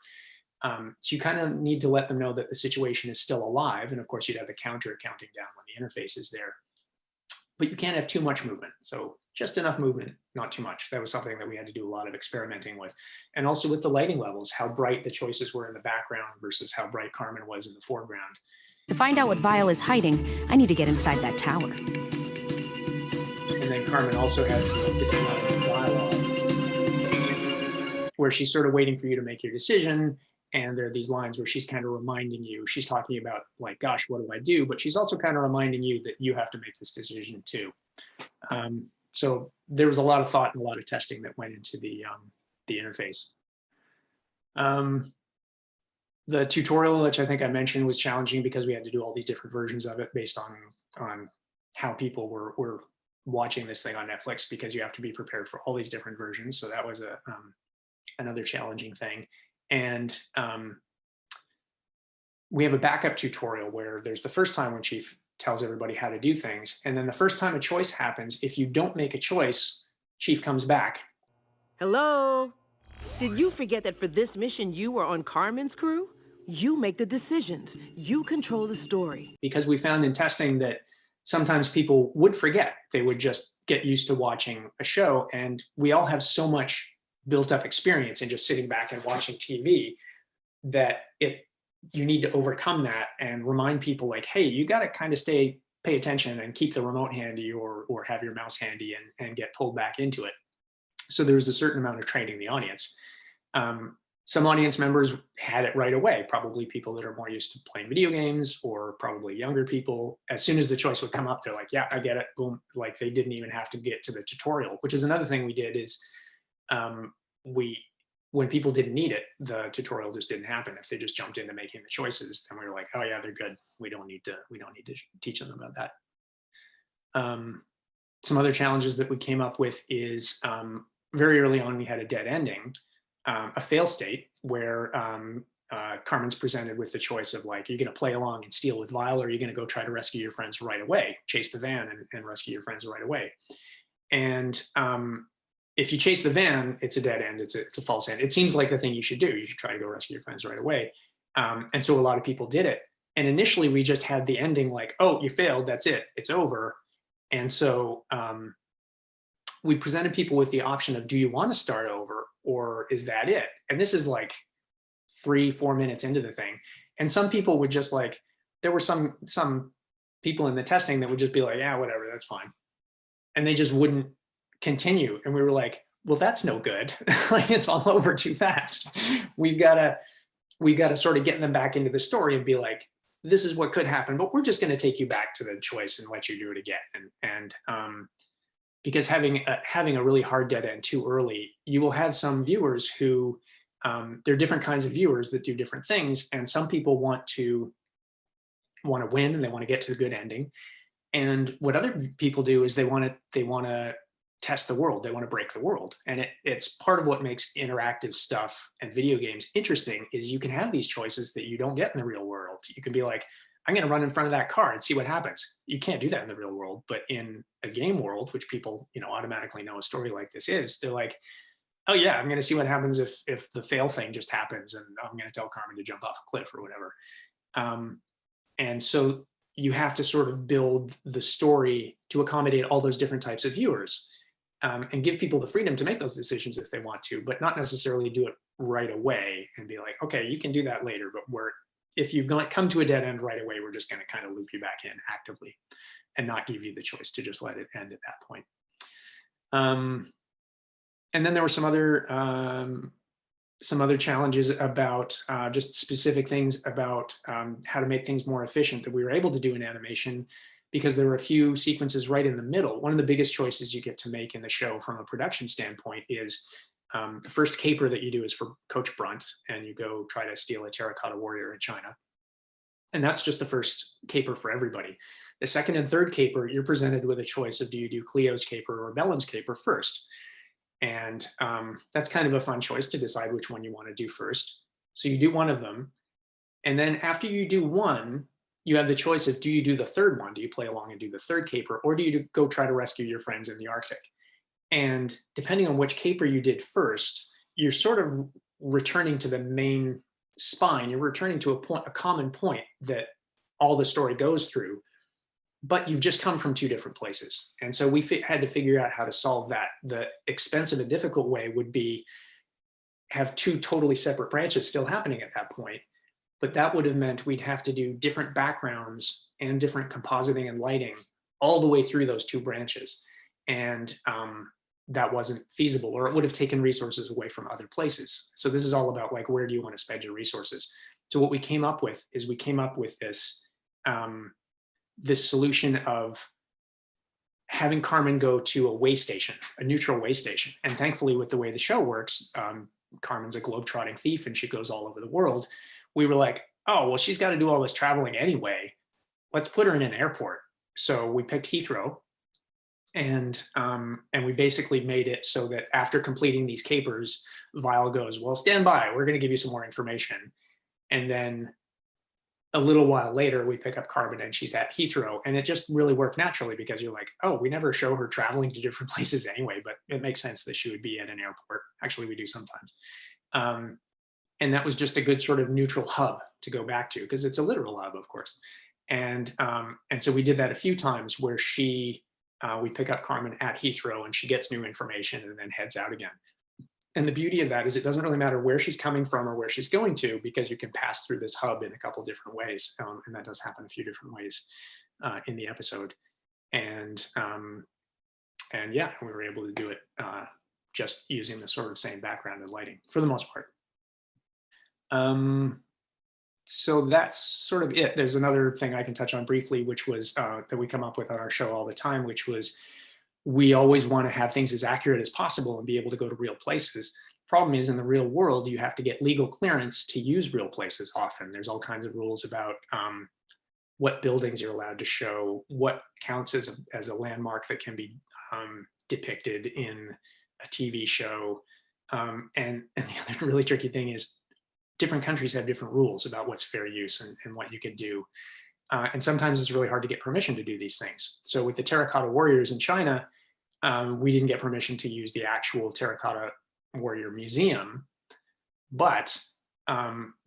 so you kind of need to let them know that the situation is still alive. And of course, you'd have the counter counting down when the interface is there. But you can't have too much movement. So just enough movement, not too much. That was something that we had to do a lot of experimenting with. And also with the lighting levels, how bright the choices were in the background versus how bright Carmen was in the foreground. To find out what Vile is hiding, I need to get inside that tower. And then Carmen also has different levels of dialogue, where she's sort of waiting for you to make your decision. And there are these lines where she's kind of reminding you, she's talking about gosh, what do I do? But she's also kind of reminding you that you have to make this decision too. So there was a lot of thought and a lot of testing that went into the interface. The tutorial, which I think I mentioned, was challenging because we had to do all these different versions of it based on how people were watching this thing on Netflix, because you have to be prepared for all these different versions. So that was another challenging thing. And we have a backup tutorial where there's the first time when Chief tells everybody how to do things. And then the first time a choice happens, if you don't make a choice, Chief comes back. Hello? Did you forget that for this mission you were on Carmen's crew? You make the decisions. You control the story. Because we found in testing that sometimes people would forget. They would just get used to watching a show. And we all have so much built up experience in just sitting back and watching TV that you need to overcome that and remind people like, hey, you got to kind of pay attention and keep the remote handy or have your mouse handy and get pulled back into it. So there was a certain amount of training in the audience. Some audience members had it right away, probably people that are more used to playing video games or probably younger people. As soon as the choice would come up, they're like, yeah, I get it, boom. Like they didn't even have to get to the tutorial, which is another thing we did is when people didn't need it, the tutorial just didn't happen. If they just jumped into making the choices, then we were like, oh yeah, they're good. We don't need to teach them about that. Some other challenges that we came up with is very early on, we had a dead ending, a fail state where Carmen's presented with the choice of like, you're going to play along and steal with Vile, or are you going to go try to rescue your friends right away, chase the van and rescue your friends right away. And if you chase the van, it's a dead end. It's a false end. It seems like the thing you should do. You should try to go rescue your friends right away. And so a lot of people did it. And initially we just had the ending like, oh, you failed. That's it. It's over. And so we presented people with the option of, do you want to start over or is that it? And this is like 3-4 minutes into the thing. And some people would just like, there were some people in the testing that would just be like, yeah, whatever, that's fine. And they just wouldn't continue. And we were like, well, that's no good. Like it's all over too fast. We've got to sort of get them back into the story and be like, this is what could happen, but we're just going to take you back to the choice and let you do it again. And because having a really hard dead end too early, you will have some viewers who, there are different kinds of viewers that do different things. And some people want to win and they want to get to the good ending. And what other people do is they want to test the world. They want to break the world. And it's part of what makes interactive stuff and video games interesting is you can have these choices that you don't get in the real world. You can be like, I'm going to run in front of that car and see what happens. You can't do that in the real world, but in a game world, which people, automatically know a story like this is, they're like, oh yeah, I'm going to see what happens if the fail thing just happens and I'm going to tell Carmen to jump off a cliff or whatever. And so you have to sort of build the story to accommodate all those different types of viewers. And give people the freedom to make those decisions if they want to, but not necessarily do it right away and be like, okay, you can do that later, but if you've come to a dead end right away, we're just going to kind of loop you back in actively and not give you the choice to just let it end at that point. And then there were some other challenges about just specific things about how to make things more efficient that we were able to do in animation, because there were a few sequences right in the middle. One of the biggest choices you get to make in the show from a production standpoint is the first caper that you do is for Coach Brunt, and you go try to steal a terracotta warrior in China. And that's just the first caper for everybody. The second and third caper, you're presented with a choice of, do you do Cleo's caper or Bellum's caper first? And that's kind of a fun choice to decide which one you want to do first. So you do one of them. And then after you do one, you have the choice of, do you do the third one? Do you play along and do the third caper, or do you go try to rescue your friends in the Arctic? And depending on which caper you did first, you're sort of returning to the main spine. You're returning to a common point that all the story goes through, but you've just come from two different places. And so we had to figure out how to solve that. The expensive and difficult way would be have two totally separate branches still happening at that point. But that would have meant we'd have to do different backgrounds and different compositing and lighting all the way through those two branches. And that wasn't feasible, or it would have taken resources away from other places. So this is all about like, where do you want to spend your resources? So what we came up with is this, this solution of having Carmen go to a way station, a neutral way station. And thankfully, with the way the show works, Carmen's a globetrotting thief and she goes all over the world. We were like, oh, well, she's got to do all this traveling anyway. Let's put her in an airport. So we picked Heathrow, and we basically made it so that after completing these capers, Vile goes, well, stand by, we're going to give you some more information. And then a little while later, we pick up Carmen and she's at Heathrow. And it just really worked naturally, because you're like, oh, we never show her traveling to different places anyway, but it makes sense that she would be at an airport. Actually, we do sometimes. And that was just a good sort of neutral hub to go back to, because it's a literal hub, of course. And so we did that a few times where we pick up Carmen at Heathrow and she gets new information and then heads out again. And the beauty of that is it doesn't really matter where she's coming from or where she's going to, because you can pass through this hub in a couple different ways. And that does happen a few different ways in the episode. And yeah, we were able to do it just using the sort of same background and lighting for the most part. So that's sort of it. There's another thing I can touch on briefly, which was that we come up with on our show all the time, which was we always want to have things as accurate as possible and be able to go to real places. Problem is, in the real world, you have to get legal clearance to use real places often. There's all kinds of rules about what buildings you're allowed to show, what counts as a landmark that can be depicted in a TV show. And the other really tricky thing is different countries have different rules about what's fair use and what you can do. And sometimes it's really hard to get permission to do these things. So with the terracotta warriors in China, we didn't get permission to use the actual terracotta warrior museum, but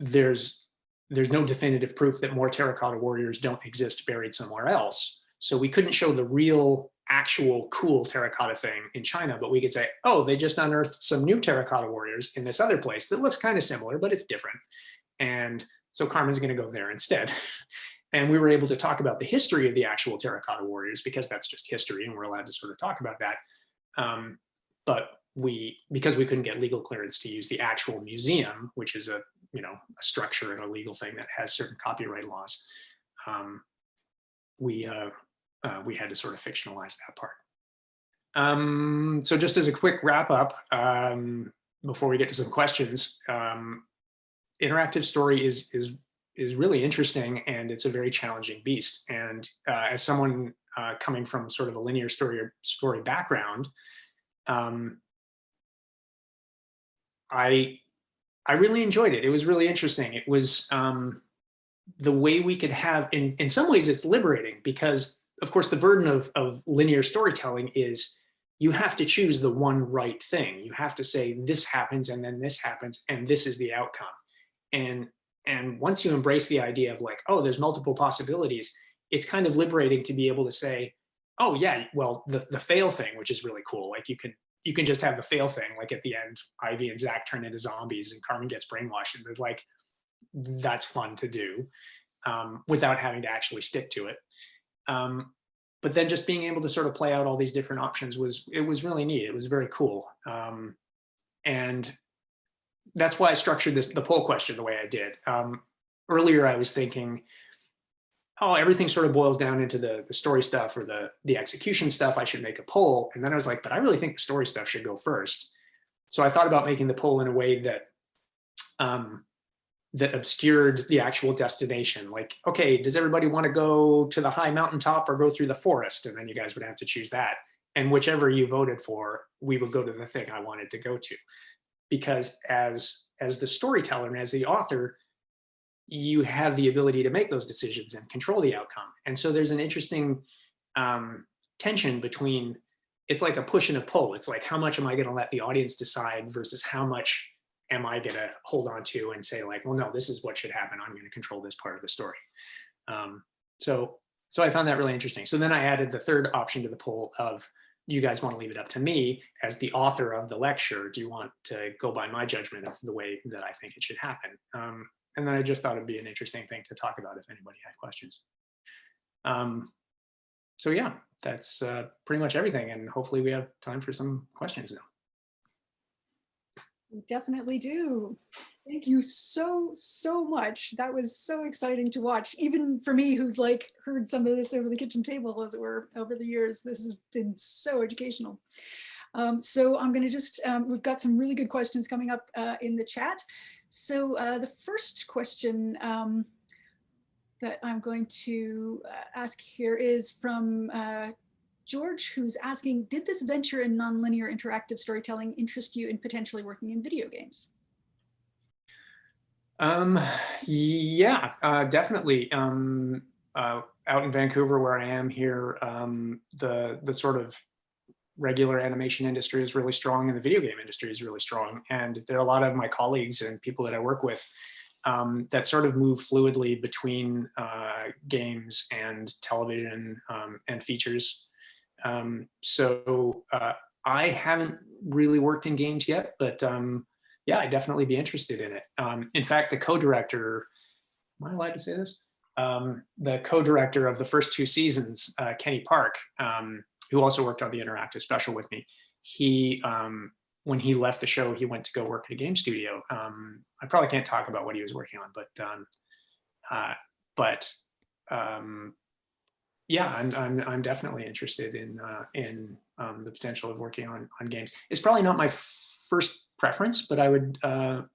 there's no definitive proof that more terracotta warriors don't exist buried somewhere else. So we couldn't show the real, actual, cool terracotta thing in China, but we could say, oh, they just unearthed some new terracotta warriors in this other place that looks kind of similar, but it's different. And so Carmen's going to go there instead. And we were able to talk about the history of the actual terracotta warriors, because that's just history and we're allowed to sort of talk about that. But because we couldn't get legal clearance to use the actual museum, which is a structure and a legal thing that has certain copyright laws, we had to sort of fictionalize that part. So just as a quick wrap up, before we get to some questions, interactive story is really interesting, and it's a very challenging beast. And as someone coming from sort of a linear story background, I really enjoyed it. It was really interesting. It was the way we could have, in some ways it's liberating, because of course the burden of linear storytelling is you have to choose the one right thing. You have to say this happens and then this happens and this is the outcome. And once you embrace the idea of like, oh, there's multiple possibilities, it's kind of liberating to be able to say, oh yeah, well, the fail thing, which is really cool. Like you can just have the fail thing, like at the end, Ivy and Zach turn into zombies and Carmen gets brainwashed, and like, that's fun to do without having to actually stick to it. But then just being able to sort of play out all these different options was really neat. It was very cool. And that's why I structured the poll question the way I did. Earlier, I was thinking, oh, everything sort of boils down into the story stuff or the execution stuff. I should make a poll. And then I was like, but I really think the story stuff should go first. So I thought about making the poll in a way that that obscured the actual destination. Like, okay, does everybody want to go to the high mountaintop or go through the forest? And then you guys would have to choose that. And whichever you voted for, we would go to the thing I wanted to go to. Because as the storyteller and as the author, you have the ability to make those decisions and control the outcome. And so there's an interesting tension between, it's like a push and a pull. It's like, how much am I going to let the audience decide versus how much am I going to hold on to and say like, well, no, this is what should happen. I'm going to control this part of the story. So I found that really interesting. So then I added the third option to the poll of, you guys want to leave it up to me as the author of the lecture. Do you want to go by my judgment of the way that I think it should happen? And then I just thought it'd be an interesting thing to talk about if anybody had questions. So yeah, that's pretty much everything. And hopefully we have time for some questions now. We definitely do. Thank you so much. That was so exciting to watch, even for me, who's like heard some of this over the kitchen table, as it were, over the years. This has been so educational. So I'm going to just, we've got some really good questions coming up in the chat. So the first question that I'm going to ask here is from George, who's asking, did this venture in nonlinear interactive storytelling interest you in potentially working in video games? Yeah, definitely. Out in Vancouver, where I am here, the sort of regular animation industry is really strong and the video game industry is really strong. And there are a lot of my colleagues and people that I work with that sort of move fluidly between games and television and features. So I haven't really worked in games yet, but yeah, I'd definitely be interested in it. In fact, the co-director, am I allowed to say this? The co-director of the first 2 seasons, Kenny Park, who also worked on the interactive special with me, he, when he left the show, he went to go work at a game studio. I probably can't talk about what he was working on, but yeah, I'm definitely interested in the potential of working on games. It's probably not my first preference, but I would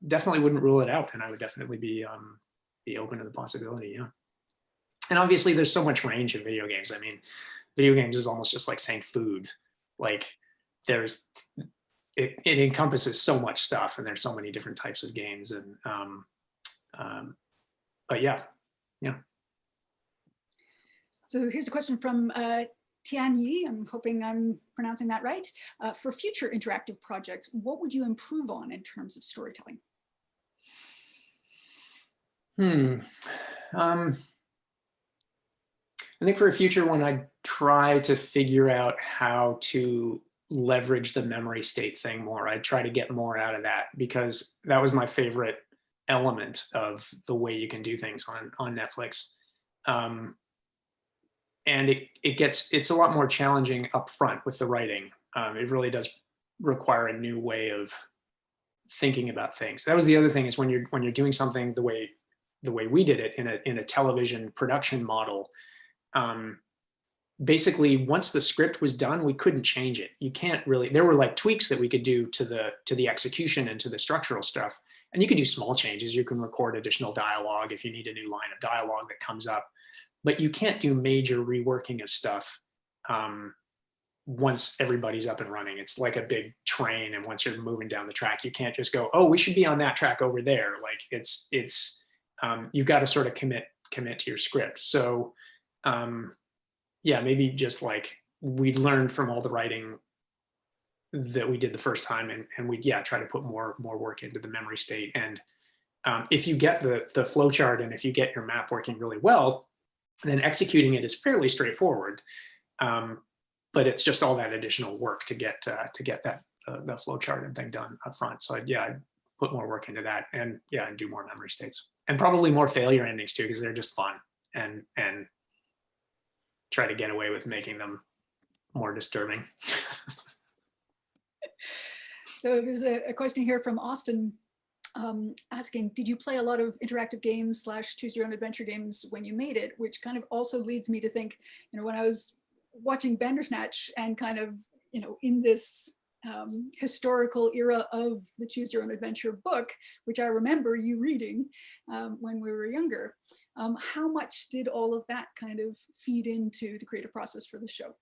definitely wouldn't rule it out, and I would definitely be open to the possibility. Yeah, and obviously there's so much range in video games. I mean, video games is almost just like saying food. Like it encompasses so much stuff, and there's so many different types of games, and but yeah. So here's a question from Tian Yi. I'm hoping I'm pronouncing that right. For future interactive projects, what would you improve on in terms of storytelling? I think for a future one, I'd try to figure out how to leverage the memory state thing more. I'd try to get more out of that, because that was my favorite element of the way you can do things on Netflix. And it's a lot more challenging up front with the writing. It really does require a new way of thinking about things. That was the other thing, is when you're doing something the way we did it in a television production model. Basically, once the script was done, we couldn't change it. You can't really. There were like tweaks that we could do to the execution and to the structural stuff, and you could do small changes. You can record additional dialogue if you need a new line of dialogue that comes up, but you can't do major reworking of stuff once everybody's up and running. It's like a big train, and once you're moving down the track, you can't just go, oh, we should be on that track over there. Like it's you've got to sort of commit to your script. So yeah, maybe just like we learned from all the writing that we did the first time, and we'd try to put more work into the memory state. And if you get the flow chart, and if you get your map working really well, then executing it is fairly straightforward. But it's just all that additional work to get that the flow chart and thing done up front. So I'd put more work into that, and do more memory states, and probably more failure endings too, because they're just fun, and try to get away with making them more disturbing. So there's a question here from Austin asking, did you play a lot of interactive games / choose your own adventure games when you made it? Which kind of also leads me to think, when I was watching Bandersnatch and kind of, in this historical era of the Choose Your Own Adventure book, which I remember you reading when we were younger. How much did all of that kind of feed into the creative process for the show?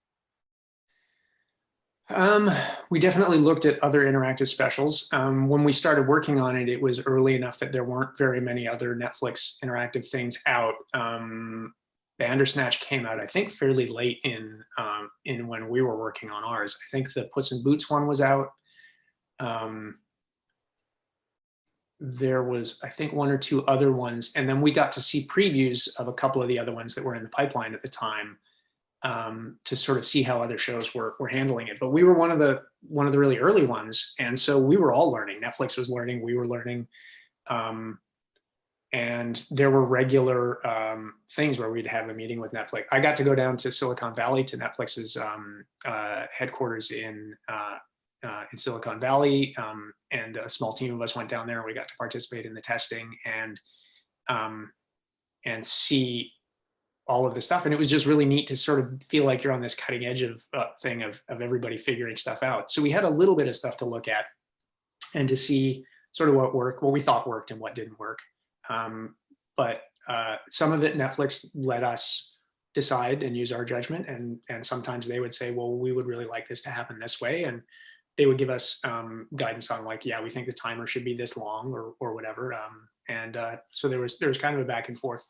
We definitely looked at other interactive specials. When we started working on it, it was early enough that there weren't very many other Netflix interactive things out. Bandersnatch came out, I think, fairly late in when we were working on ours. I think the Puss in Boots one was out. There was, I think, 1 or 2 other ones, and then we got to see previews of a couple of the other ones that were in the pipeline at the time, to sort of see how other shows were handling it. But we were one of the really early ones, and so we were all learning. Netflix was learning, we were learning. And there were regular things where we'd have a meeting with Netflix. I got to go down to Silicon Valley, to Netflix's headquarters in Silicon Valley, and a small team of us went down there, and we got to participate in the testing and see all of the stuff. And it was just really neat to sort of feel like you're on this cutting edge of thing of everybody figuring stuff out. So we had a little bit of stuff to look at and to see sort of what we thought worked and what didn't work. But some of it Netflix let us decide and use our judgment, and sometimes they would say, well, we would really like this to happen this way, and they would give us guidance on like, we think the timer should be this long or whatever. So there was kind of a back and forth,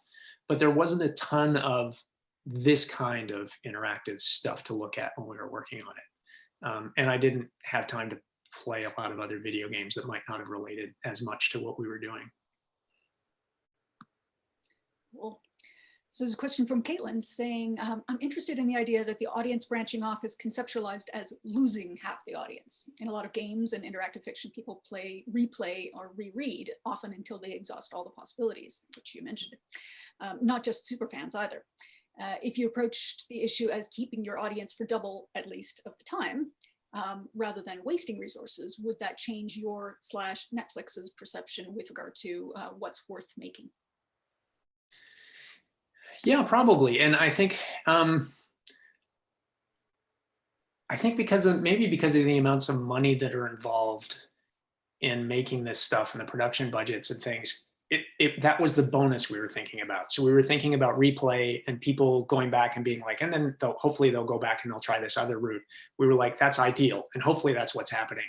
but there wasn't a ton of this kind of interactive stuff to look at when we were working on it. And I didn't have time to play a lot of other video games that might not have related as much to what we were doing. Cool. So there's a question from Caitlin saying, I'm interested in the idea that the audience branching off is conceptualized as losing half the audience. In a lot of games and interactive fiction, people replay or reread, often until they exhaust all the possibilities, which you mentioned. Not just superfans either. If you approached the issue as keeping your audience for double, at least, of the time, rather than wasting resources, would that change your / Netflix's perception with regard to what's worth making? Yeah, probably. And I think because of the amounts of money that are involved in making this stuff and the production budgets and things, that was the bonus we were thinking about. So we were thinking about replay and people going back and being like, and then hopefully they'll go back and they'll try this other route. We were like, that's ideal. And hopefully that's what's happening.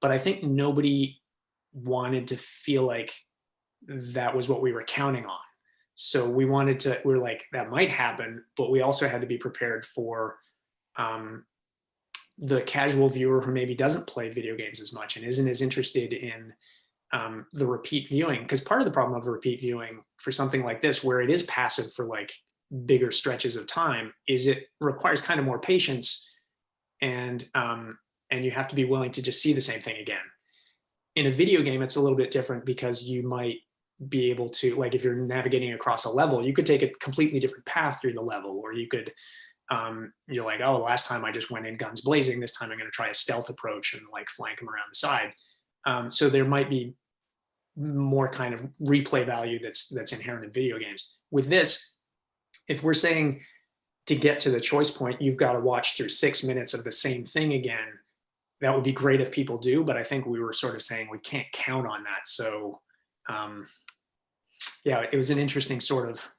But I think nobody wanted to feel like that was what we were counting on. So we were like, that might happen, but we also had to be prepared for the casual viewer who maybe doesn't play video games as much and isn't as interested in the repeat viewing. Because part of the problem of repeat viewing for something like this, where it is passive for like bigger stretches of time, is it requires kind of more patience, and you have to be willing to just see the same thing again. In a video game, it's a little bit different because you might be able to, like, if you're navigating across a level, you could take a completely different path through the level, or you could you're like, oh, last time I just went in guns blazing, this time I'm going to try a stealth approach and like flank them around the side. So there might be more kind of replay value that's inherent in video games. With this, if we're saying to get to the choice point, you've got to watch through 6 minutes of the same thing again, that would be great if people do, but I think we were sort of saying we can't count on that. So yeah, it was an interesting sort of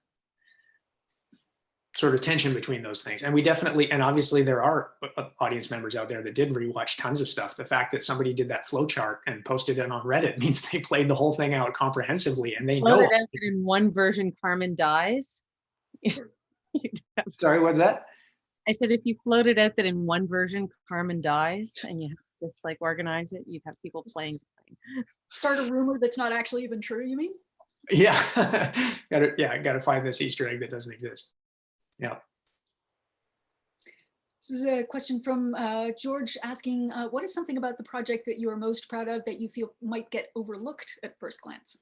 tension between those things. And we definitely, and obviously there are audience members out there that did rewatch tons of stuff. The fact that somebody did that flow chart and posted it on Reddit means they played the whole thing out comprehensively, and they know Out that in one version Carmen dies. Sorry, what's that? I said if you floated out that in one version Carmen dies and you have to just like organize it, you'd have people playing. Start a rumor that's not actually even true, you mean? Yeah. Gotta find this Easter egg that doesn't exist. Yeah. This is a question from George asking, what is something about the project that you are most proud of that you feel might get overlooked at first glance?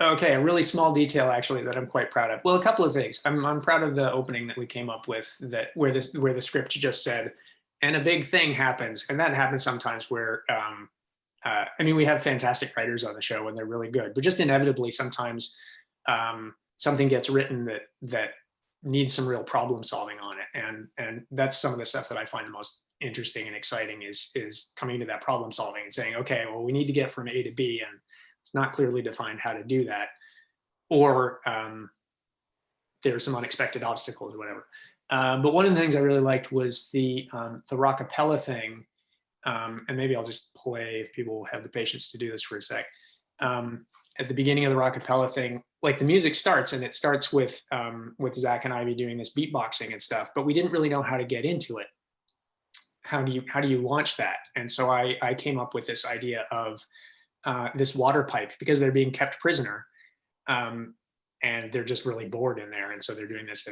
Okay, a really small detail actually that I'm quite proud of. Well, a couple of things. I'm proud of the opening that we came up with, that where the script just said, and a big thing happens, and that happens sometimes where I mean, we have fantastic writers on the show and they're really good, but just inevitably sometimes something gets written that needs some real problem solving on it, and that's some of the stuff that I find the most interesting and exciting is coming to that problem solving and saying, okay, well, we need to get from A to B, and it's not clearly defined how to do that, or there's some unexpected obstacles or whatever. But one of the things I really liked was the rockapella thing, and maybe I'll just play if people have the patience to do this for a sec. At the beginning of the rockapella thing, like the music starts, and it starts with Zach and Ivy doing this beatboxing and stuff, but we didn't really know how to get into it. How do you launch that? And so I came up with this idea of this water pipe, because they're being kept prisoner, and they're just really bored in there, and so they're doing this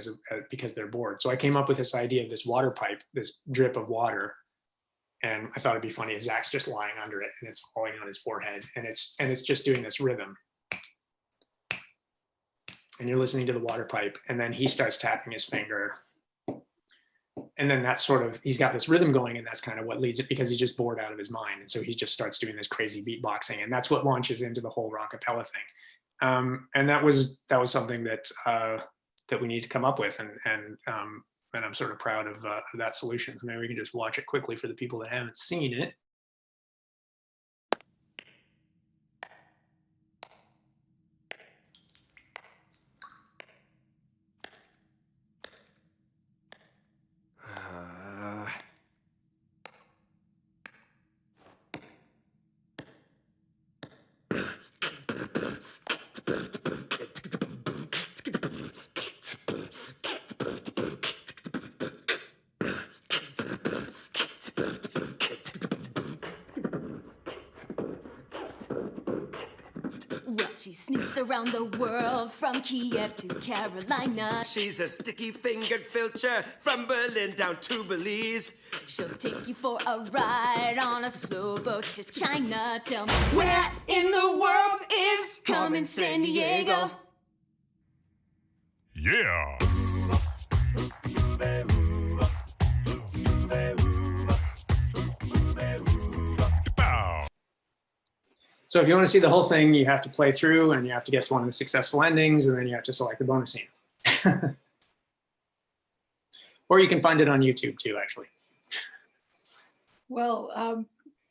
because they're bored. So I came up with this idea of this water pipe, this drip of water. And I thought it'd be funny if Zach's just lying under it and it's falling on his forehead, and it's just doing this rhythm. And you're listening to the water pipe, and then he starts tapping his finger. And then that's sort of, he's got this rhythm going, and that's kind of what leads it, because he's just bored out of his mind. And so he just starts doing this crazy beatboxing, and that's what launches into the whole rockapella thing. And that was something that we need to come up with, and I'm sort of proud of that solution. Maybe we can just watch it quickly for the people that haven't seen it. she sneaks around the world from Kiev to Carolina. She's a sticky-fingered filcher from Berlin down to Belize. She'll take you for a ride on a slow boat to China. Tell me, Where in the world is Carmen Sandiego? Yeah. So if you want to see the whole thing, you have to play through and you have to get to one of the successful endings, and then you have to select the bonus scene. Or you can find it on YouTube too, actually. Well,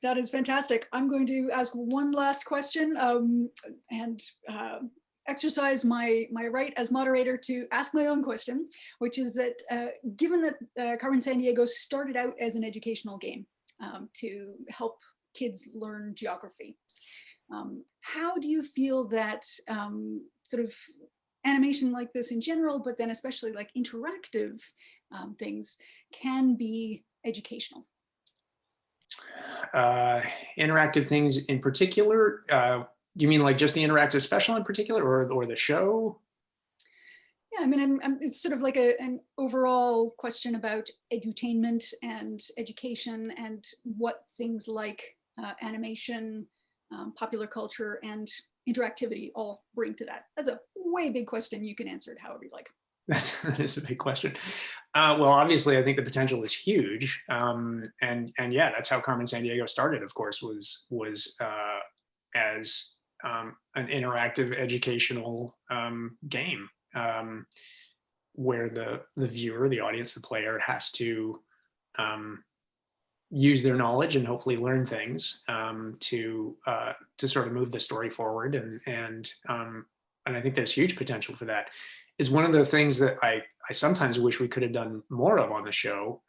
that is fantastic. I'm going to ask one last question and exercise my right as moderator to ask my own question, which is that given that Carmen Sandiego started out as an educational game to help kids learn geography, how do you feel that sort of animation like this in general, but then especially like interactive things can be educational? Interactive things in particular, you mean like just the interactive special in particular, or the show? Yeah, I mean, it's sort of like an overall question about edutainment and education and what things like animation, popular culture, and interactivity all bring to that. That's a way big question. You can answer it however you like. That is a big question. Well, obviously, I think the potential is huge, and yeah, that's how Carmen Sandiego started. Of course, was as an interactive educational game where the viewer, the audience, the player has to use their knowledge and hopefully learn things to sort of move the story forward, and I think there's huge potential for that. Is one of the things that I sometimes wish we could have done more of on the show,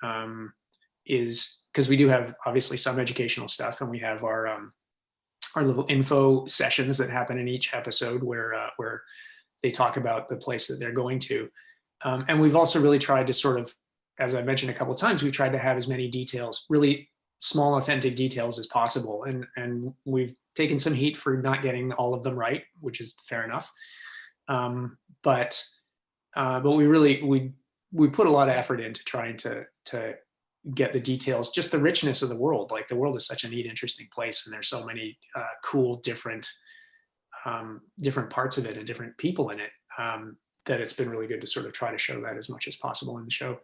is because we do have obviously some educational stuff, and we have our little info sessions that happen in each episode where they talk about the place that they're going to, and we've also really tried to sort of, as I mentioned a couple of times, we've tried to have as many details, really small, authentic details as possible, and we've taken some heat for not getting all of them right, which is fair enough. But we really we put a lot of effort into trying to get the details, just the richness of the world. Like, the world is such a neat, interesting place, and there's so many cool, different parts of it and different people in it, that it's been really good to sort of try to show that as much as possible in the show.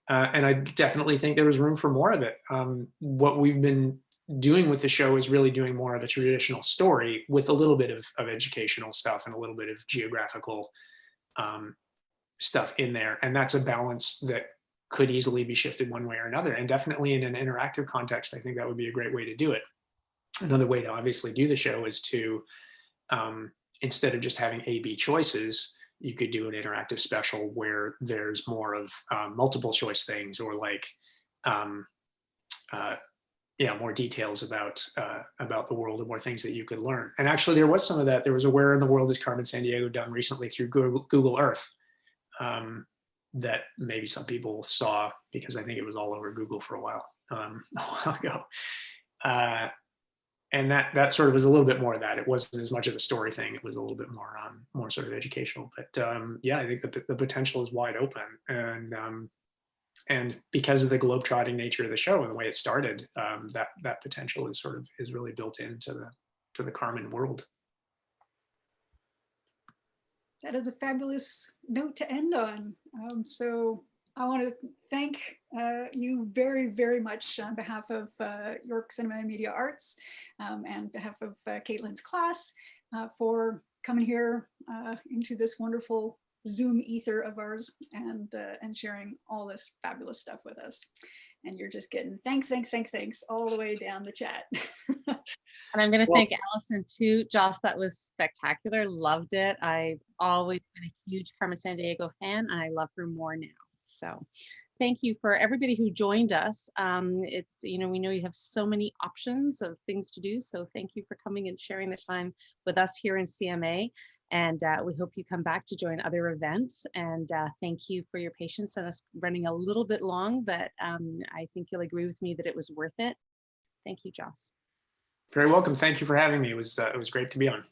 And I definitely think there was room for more of it. What we've been doing with the show is really doing more of a traditional story with a little bit of educational stuff and a little bit of geographical stuff in there. And that's a balance that could easily be shifted one way or another. And definitely in an interactive context, I think that would be a great way to do it. Another way to obviously do the show is to, instead of just having A/B choices, you could do an interactive special where there's more of multiple choice things, or like, more details about the world, and more things that you could learn. And actually, there was some of that. There was a "Where in the World is Carmen Sandiego" done recently through Google Earth, that maybe some people saw, because I think it was all over Google for a while ago. And that sort of was a little bit more of that. It wasn't as much of a story thing. It was a little bit more more sort of educational. But yeah, I think the potential is wide open. And because of the globetrotting nature of the show and the way it started, that potential is really built into the Carmen world. That is a fabulous note to end on. So I want to thank you very, very much on behalf of York Cinema and Media Arts, and behalf of Caitlin's class, for coming here into this wonderful Zoom ether of ours, and sharing all this fabulous stuff with us. And you're just getting thanks all the way down the chat. And I'm going to thank Alison too. Jos, that was spectacular. Loved it. I've always been a huge Carmen Sandiego fan, and I love her more now. So thank you for everybody who joined us. It's, we know you have so many options of things to do. So thank you for coming and sharing the time with us here in CMA. And we hope you come back to join other events. And thank you for your patience and us running a little bit long, but I think you'll agree with me that it was worth it. Thank you, Jos. Very welcome. Thank you for having me. It was great to be on.